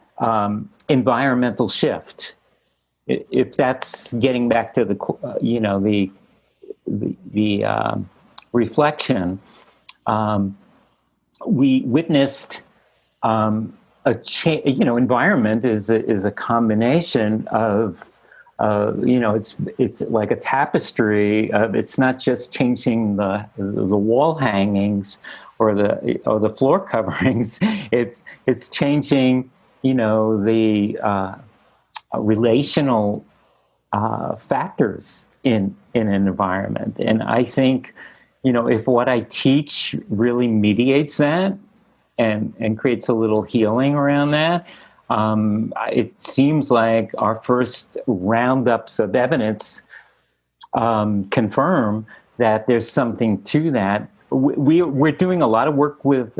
environmental shift. If that's getting back to the reflection, we witnessed environment is a combination of. It's like a tapestry of. It's not just changing the wall hangings or the floor coverings. It's changing, the relational factors in an environment. And I think if what I teach really mediates that and creates a little healing around that, it seems like our first roundups of evidence confirm that there's something to that. We're doing a lot of work with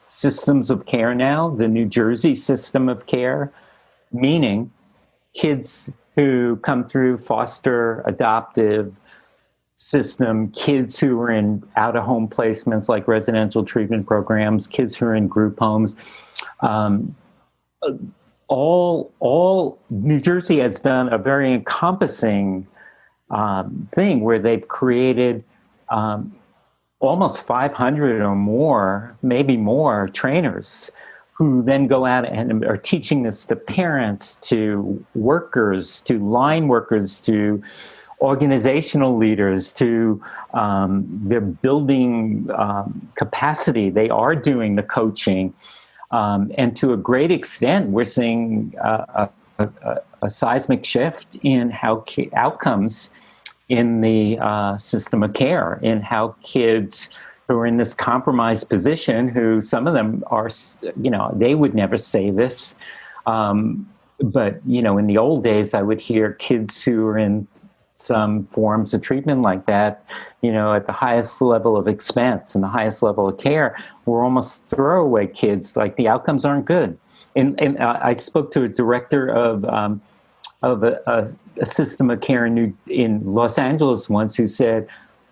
systems of care now, the New Jersey system of care, meaning kids who come through foster, adoptive system, kids who are in out-of-home placements like residential treatment programs, kids who are in group homes. All New Jersey has done a very encompassing thing where they've created almost 500 or more, maybe more, trainers who then go out and are teaching this to parents, to workers, to line workers, to organizational leaders, to they're building capacity. They are doing the coaching. And to a great extent, we're seeing a seismic shift in how outcomes in the system of care, in how kids who are in this compromised position, who some of them are, they would never say this. But, in the old days, I would hear kids who are in some forms of treatment like that, at the highest level of expense and the highest level of care, were almost throwaway kids. Like the outcomes aren't good. And I spoke to a director of a system of care in Los Angeles once, who said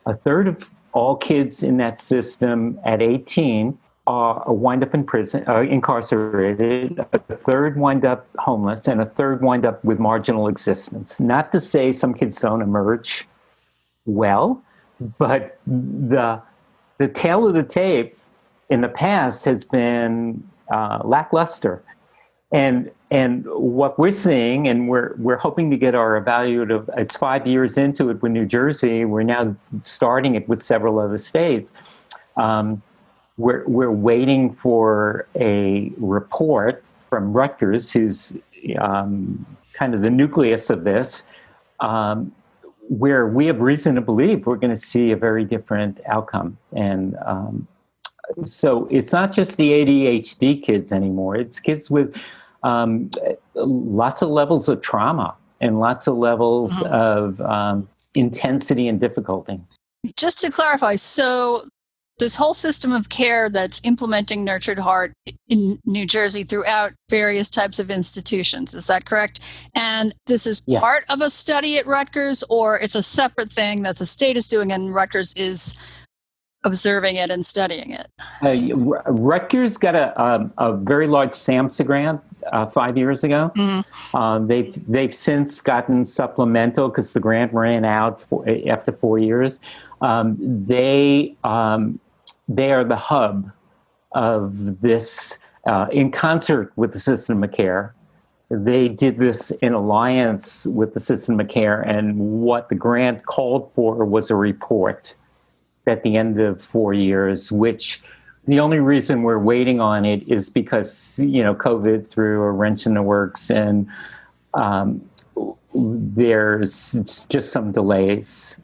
a third of all kids in that system at 18 wind up in prison, incarcerated, a third wind up homeless, and a third wind up with marginal existence. Not to say some kids don't emerge well, but the tail of the tape in the past has been lackluster. And what we're seeing, and we're hoping to get our evaluative, it's 5 years into it with New Jersey. We're now starting it with several other states. We're waiting for a report from Rutgers, who's kind of the nucleus of this, where we have reason to believe we're going to see a very different outcome. And so it's not just the ADHD kids anymore. It's kids with lots of levels of trauma and lots of levels of intensity and difficulty.
Just to clarify, so this whole system of care that's implementing Nurtured Heart in New Jersey throughout various types of institutions, is that correct? And this is part of a study at Rutgers, or it's a separate thing that the state is doing and Rutgers is observing it and studying it?
Rutgers got a very large SAMHSA grant 5 years ago. They've since gotten supplemental because the grant ran out after 4 years. They are the hub of this in concert with the system of care. They did this in alliance with the system of care, and what the grant called for was a report at the end of 4 years, which the only reason we're waiting on it is because, COVID threw a wrench in the works, and there's just some delays.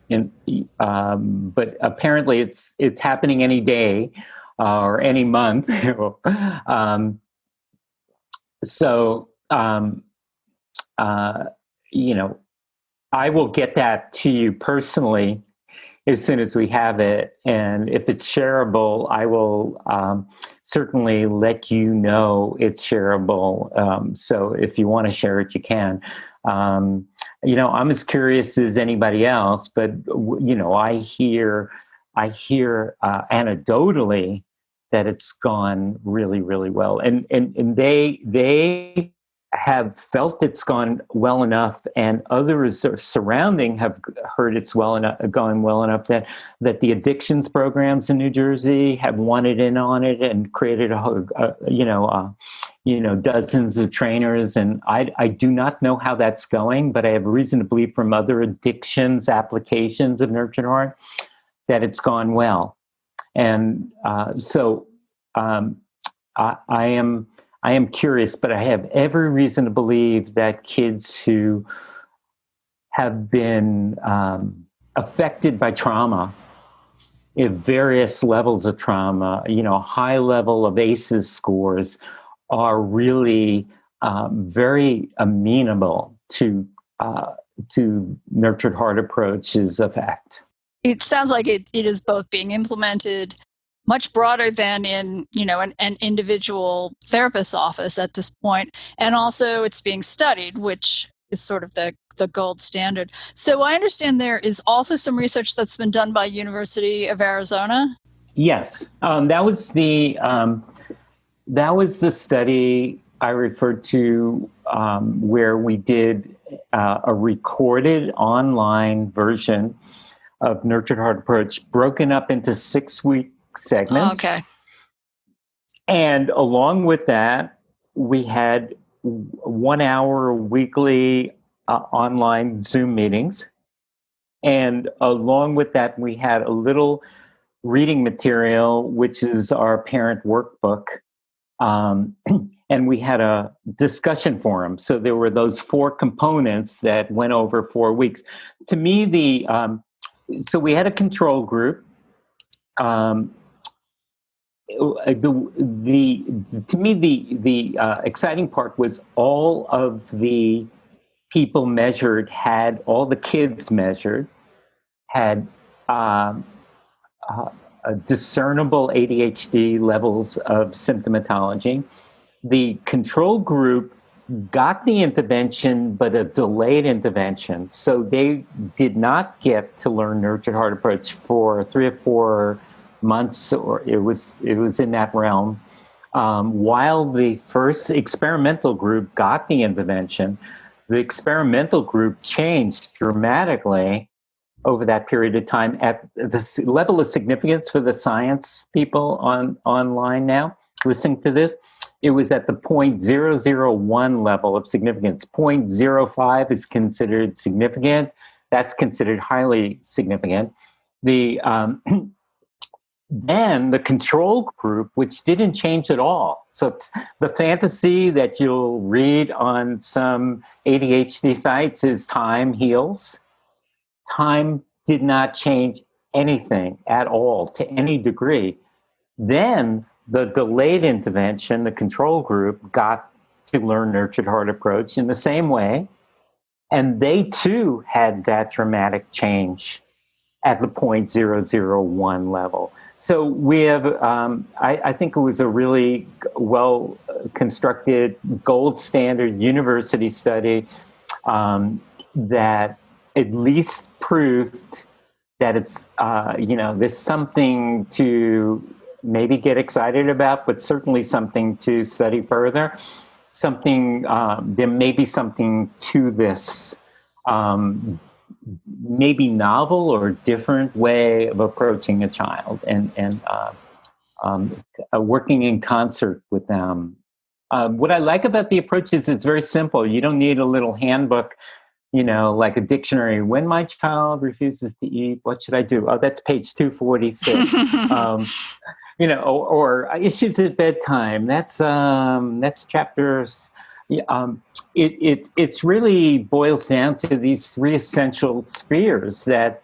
But apparently it's happening any day or any month. I will get that to you personally as soon as we have it. And if it's shareable, I will certainly let you know it's shareable. So if you want to share it, you can. I'm as curious as anybody else, but, I hear anecdotally that it's gone really, really well. And they have felt it's gone well enough, and others surrounding have heard it's gone well enough that the addictions programs in New Jersey have wanted in on it and created dozens of trainers. And I do not know how that's going, but I have reason to believe from other addictions applications of Nurtured Heart that it's gone well. And I am curious, but I have every reason to believe that kids who have been affected by trauma various levels of trauma, high level of ACEs scores are really very amenable to nurtured heart approach's effect.
It sounds like it is both being implemented much broader than in, an individual therapist's office at this point. And also it's being studied, which is sort of the gold standard. So I understand there is also some research that's been done by University of Arizona.
Yes, that was the study I referred to, where we did a recorded online version of Nurtured Heart Approach, broken up into 6-week segments.
Oh, okay.
And along with that, we had 1 hour weekly online Zoom meetings. And along with that, we had a little reading material, which is our parent workbook. And we had a discussion forum. So there were those 4 components that went over 4 weeks. To me, so we had a control group. To me, the exciting part was all of the people measured all the kids measured had discernible ADHD levels of symptomatology. The control group got the intervention, but a delayed intervention. So they did not get to learn Nurtured Heart Approach for 3 or 4 months, or it was in that realm. While the first experimental group got the intervention, the experimental group changed dramatically over that period of time at the level of significance for the science people online now listening to this. It was at the 0.001 level of significance. 0.05 is considered significant. That's considered highly significant. Then the control group, which didn't change at all. So the fantasy that you'll read on some ADHD sites is time heals. Time did not change anything at all to any degree. Then the delayed intervention, the control group, got to learn Nurtured Heart Approach in the same way. And they too had that dramatic change at the 0.001 level. So we have, I think it was a really well constructed, gold standard university study that at least proved that it's, there's something to maybe get excited about, but certainly something to study further. There may be something to this maybe novel or different way of approaching a child and working in concert with them. What I like about the approach is it's very simple. You don't need a little handbook, like a dictionary. When my child refuses to eat, what should I do? Oh, that's page 246. Or issues at bedtime. That's chapters. It's really boils down to these 3 essential spheres that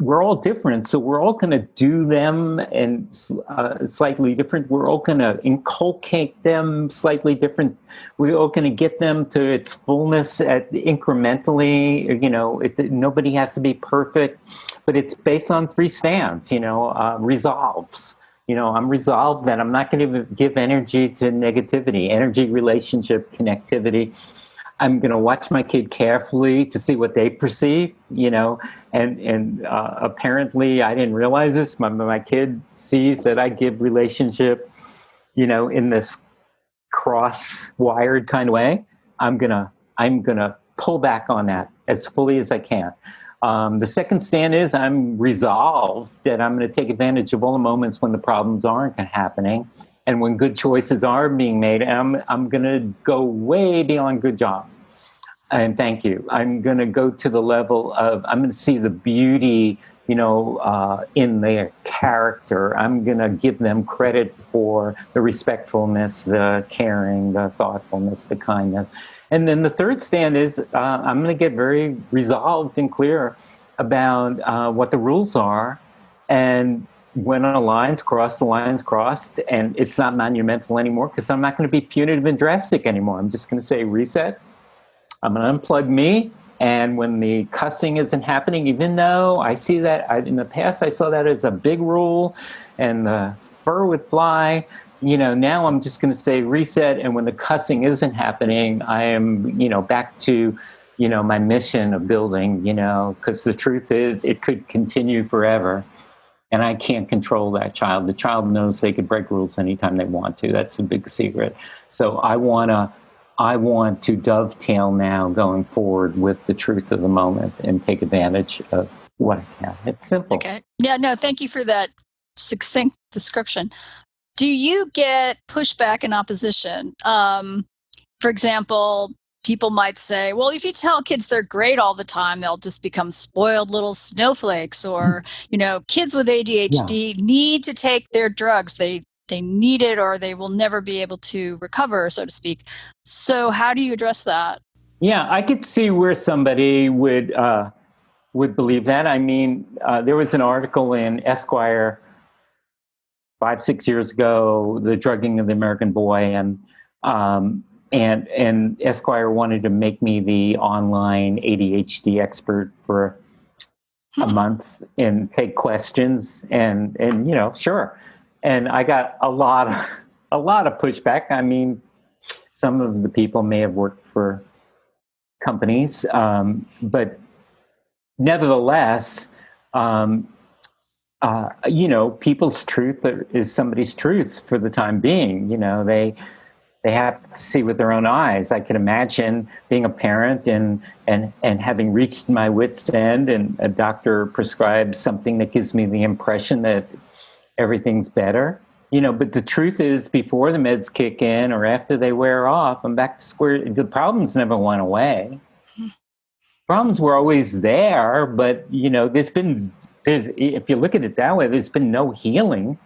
we're all different. So we're all going to do them and slightly different. We're all going to inculcate them slightly different. We're all going to get them to its fullness incrementally. Nobody has to be perfect, but it's based on 3 stands, resolves. I'm resolved that I'm not going to give energy to negativity, energy, relationship, connectivity. I'm going to watch my kid carefully to see what they perceive, and apparently I didn't realize this. My kid sees that I give relationship, in this cross-wired kind of way. I'm gonna pull back on that as fully as I can. The second stand is I'm resolved that I'm going to take advantage of all the moments when the problems aren't happening and when good choices are being made. And I'm going to go way beyond good job and thank you. I'm going to go to the level of, I'm going to see the beauty, in their character. I'm going to give them credit for the respectfulness, the caring, the thoughtfulness, the kindness. And then the third stand is I'm going to get very resolved and clear about what the rules are And when a line's crossed, the line's crossed, and it's not monumental anymore because I'm not going to be punitive and drastic anymore. I'm just going to say reset. I'm going to unplug me. And when the cussing isn't happening, even though I see that in the past, I saw that as a big rule and the fur would fly, now I'm just going to say reset. And when the cussing isn't happening, I am, back to, my mission of building, because the truth is it could continue forever. And I can't control that child. The child knows they could break rules anytime they want to. That's the big secret. So I want to dovetail now going forward with the truth of the moment and take advantage of what I can. It's simple.
Okay. Yeah, no, thank you for that succinct description. Do you get pushback and opposition? For example, people might say, well, if you tell kids they're great all the time, they'll just become spoiled little snowflakes. Or, kids with ADHD need to take their drugs. They need it or they will never be able to recover, so to speak. So how do you address that?
Yeah, I could see where somebody would believe that. I mean, there was an article in Esquire 5-6 years ago, The Drugging of the American Boy, and Esquire wanted to make me the online ADHD expert for a month and take questions and sure. And I got a lot of pushback. I mean, some of the people may have worked for companies, but nevertheless, people's truth is somebody's truth for the time being. They have to see with their own eyes. I can imagine being a parent and having reached my wit's end, and a doctor prescribes something that gives me the impression that everything's better. But the truth is, before the meds kick in or after they wear off, I'm back to square. The problems never went away. Problems were always there, but there's if you look at it that way, there's been no healing.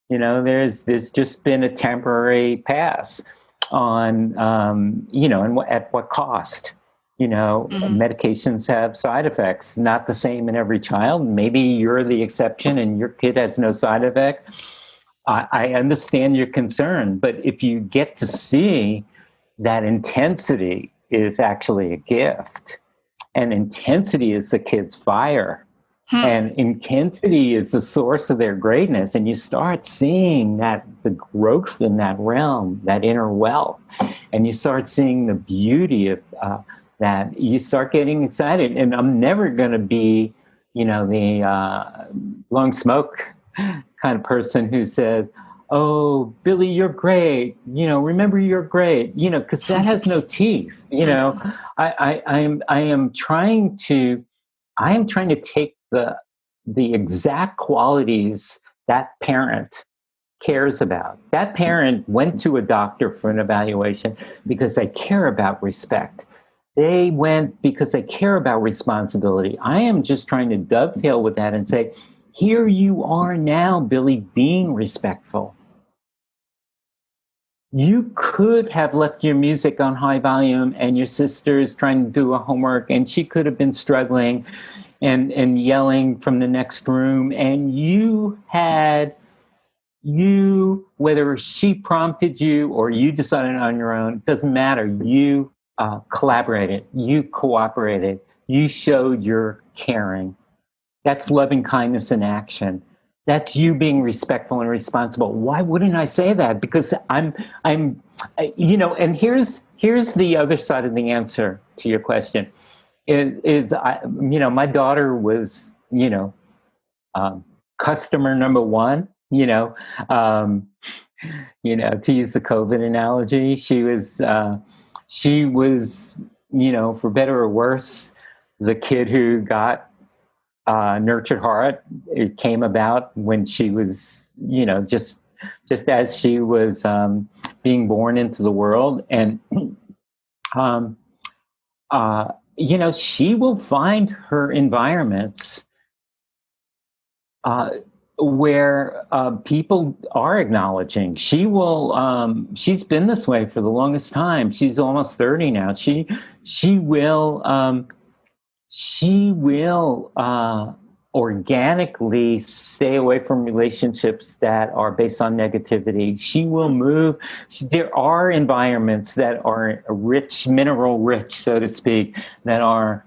There's just been a temporary pass on, and at what cost? Medications have side effects, not the same in every child. Maybe you're the exception and your kid has no side effect. I understand your concern, but if you get to see that intensity is actually a gift, and intensity is the kid's fire, and intensity is the source of their greatness, and you start seeing that the growth in that realm, that inner wealth, and you start seeing the beauty of that, you start getting excited. And I'm never going to be, the blowing smoke kind of person who says, "Oh, Billy, you're great. Remember you're great." Because that has no teeth. I am trying to take the exact qualities that parent cares about. That parent went to a doctor for an evaluation because they care about respect. They went because they care about responsibility. I am just trying to dovetail with that and say, here you are now, Billy, being respectful. You could have left your music on high volume and your sister's trying to do a homework and she could have been struggling and yelling from the next room. And whether she prompted you or you decided on your own, doesn't matter. You collaborated, you cooperated, you showed your caring. That's loving kindness in action. That's you being respectful and responsible. Why wouldn't I say that? Because I'm, and here's the other side of the answer to your question. My daughter was, customer number one. To use the COVID analogy, she was, for better or worse, the kid who got nurtured heart. It came about when she was, just as she was being born into the world, and she will find her environments where people are acknowledging. She will. She's been this way for the longest time. She's almost 30 now. She will organically stay away from relationships that are based on negativity. She will move. There are environments that are rich, mineral rich, so to speak, that are,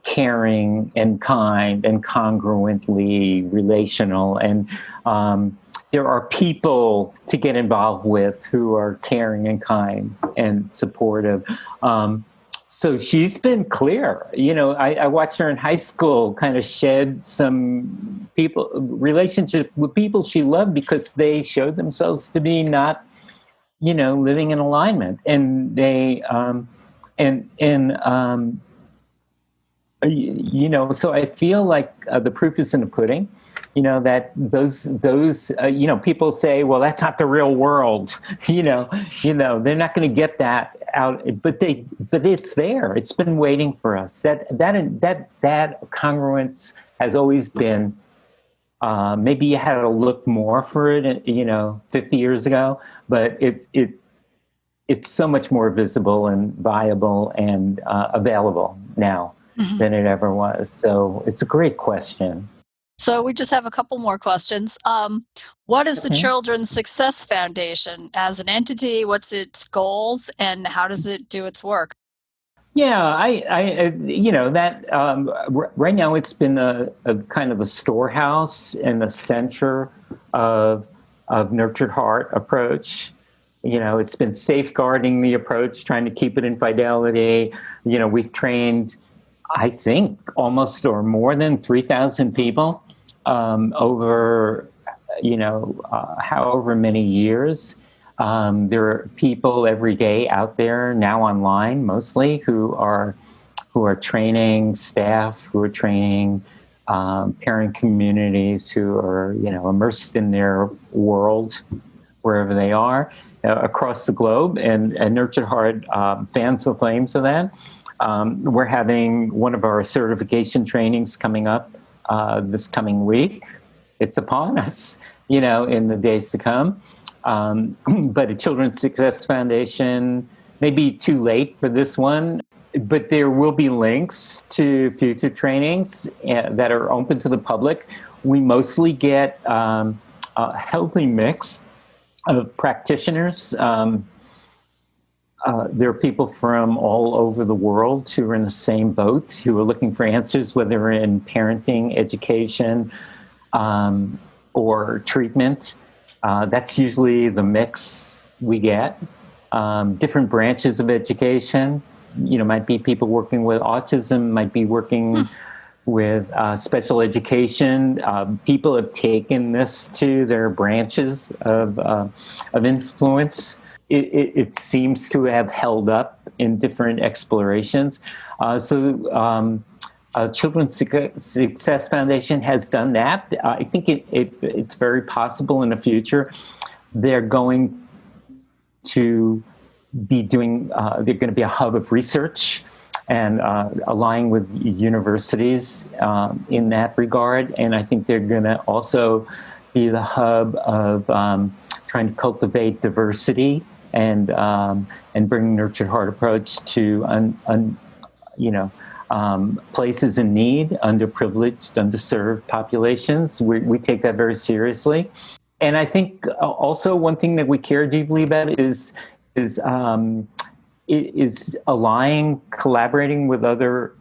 caring and kind and congruently relational. And there are people to get involved with who are caring and kind and supportive. So she's been clear. I watched her in high school kind of shed some relationship with people she loved because they showed themselves to be not, living in alignment. And they, so I feel like the proof is in the pudding. That those people say, well, that's not the real world. They're not going to get that out, but it's there. It's been waiting for us. That congruence has always been. Maybe you had to look more for it, 50 years ago, but it's so much more visible and viable and available now than it ever was. So it's a great question.
So we just have a couple more questions. What is the Children's Success Foundation as an entity? What's its goals, and how does it do its work?
Yeah, right now it's been a kind of a storehouse and a center of nurtured heart approach. It's been safeguarding the approach, trying to keep it in fidelity. We've trained, I think, almost or more than 3,000 people over, however many years. There are people every day out there now online, mostly, who are training staff, who are training parent communities, who are immersed in their world wherever they are across the globe, and Nurtured Heart fans the flames of that. We're having one of our certification trainings coming up this coming week. It's upon us, in the days to come. But a Children's Success Foundation may be too late for this one, but there will be links to future trainings that are open to the public. We mostly get a healthy mix of practitioners. There are people from all over the world who are in the same boat, who are looking for answers, whether in parenting, education, or treatment. That's usually the mix we get. Different branches of education, might be people working with autism, might be working with special education. People have taken this to their branches of influence. It seems to have held up in different explorations. Children's Success Foundation has done that. I think it's very possible in the future they're going to be doing, they're going to be a hub of research and aligning with universities in that regard. And I think they're going to also be the hub of trying to cultivate diversity and bring Nurtured Heart approach to places in need, underprivileged, underserved populations. We take that very seriously. And I think also one thing that we care deeply about is aligning, collaborating with other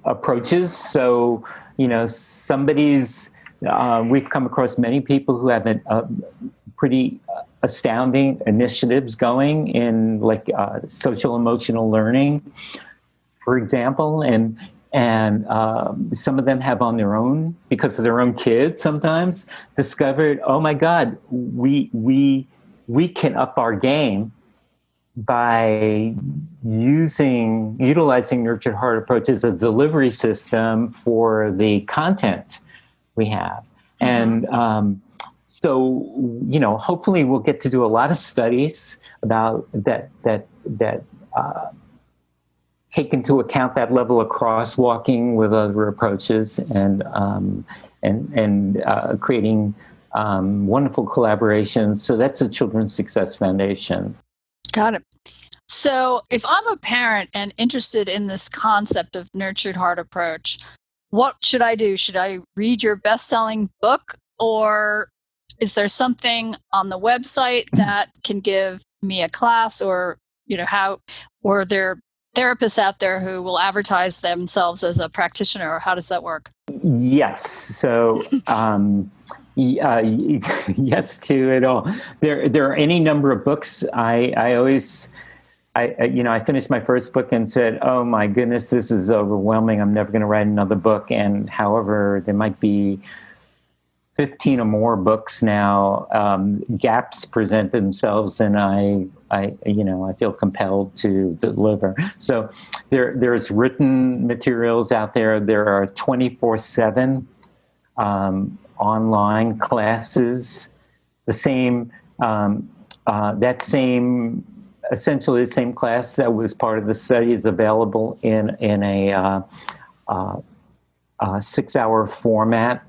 approaches. So, we've come across many people who have pretty astounding initiatives going in social emotional learning, for example, and some of them have on their own, because of their own kids sometimes, discovered, oh my God, we can up our game by utilizing Nurtured Heart approach as a delivery system for the content we have. And hopefully we'll get to do a lot of studies about that take into account that level of crosswalking with other approaches and creating wonderful collaborations. So that's a Children's Success Foundation.
Got it. So if I'm a parent and interested in this concept of Nurtured Heart approach, what should I do? Should I read your best-selling book, or is there something on the website that can give me a class, or or there are therapists out there who will advertise themselves as a practitioner, or how does that work?
Yes. So, yes to it all. There are any number of books. I finished my first book and said, "Oh my goodness, this is overwhelming. I'm never going to write another book." And however, there might be 15 or more books now. Gaps present themselves, and I feel compelled to deliver. So there's written materials out there. There are 24/7 online classes. Essentially the same class that was part of the study is available in a 6-hour format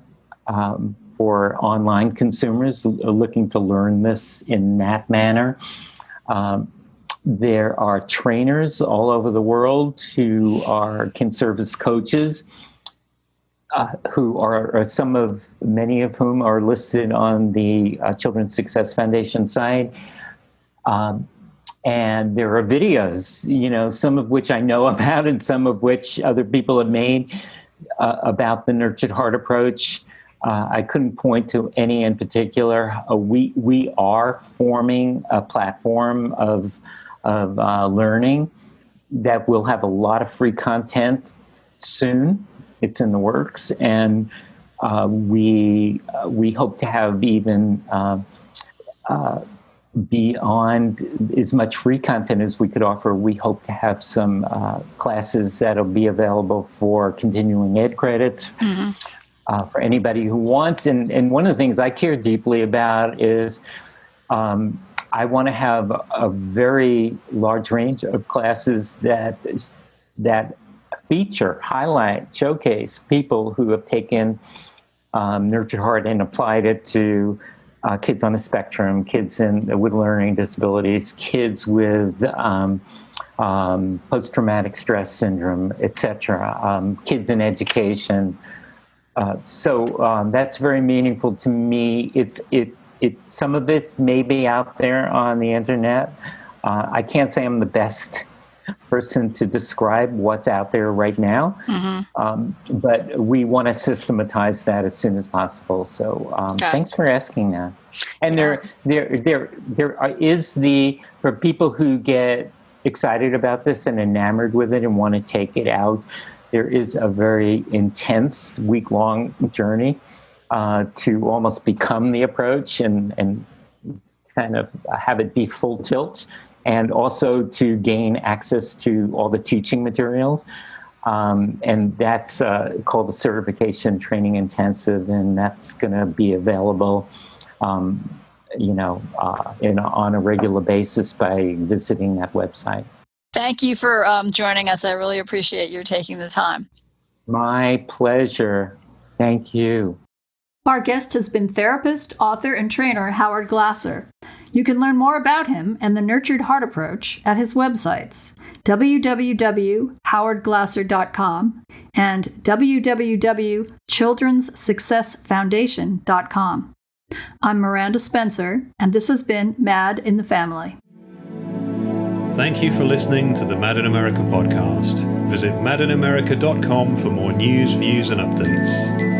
for online consumers looking to learn this in that manner. There are trainers all over the world who can serve as coaches, many of whom are listed on the Children's Success Foundation site. And there are videos, some of which I know about and some of which other people have made about the Nurtured Heart approach. I couldn't point to any in particular. We are forming a platform of learning that will have a lot of free content soon. It's in the works, and we hope to have even beyond as much free content as we could offer. We hope to have some classes that'll be available for continuing ed credits. Mm-hmm. For anybody who wants. And one of the things I care deeply about is I want to have a very large range of classes that feature, highlight, showcase people who have taken Nurtured Heart and applied it to kids on the spectrum, kids with learning disabilities, kids with post-traumatic stress syndrome, etc., kids in education. So that's very meaningful to me. Some of it may be out there on the internet. I can't say I'm the best person to describe what's out there right now, mm-hmm. But we want to systematize that as soon as possible. So thanks for asking that. And there is for people who get excited about this and enamored with it and want to take it out, there is a very intense week-long journey to almost become the approach and kind of have it be full tilt, and also to gain access to all the teaching materials. And that's called the Certification Training Intensive, and that's going to be available on a regular basis by visiting that website.
Thank you for joining us. I really appreciate your taking the time.
My pleasure. Thank you.
Our guest has been therapist, author, and trainer Howard Glasser. You can learn more about him and the Nurtured Heart approach at his websites, www.howardglasser.com and www.childrenssuccessfoundation.com. I'm Miranda Spencer, and this has been Mad in the Family.
Thank you for listening to the Mad in America podcast. Visit madinamerica.com for more news, views, and updates.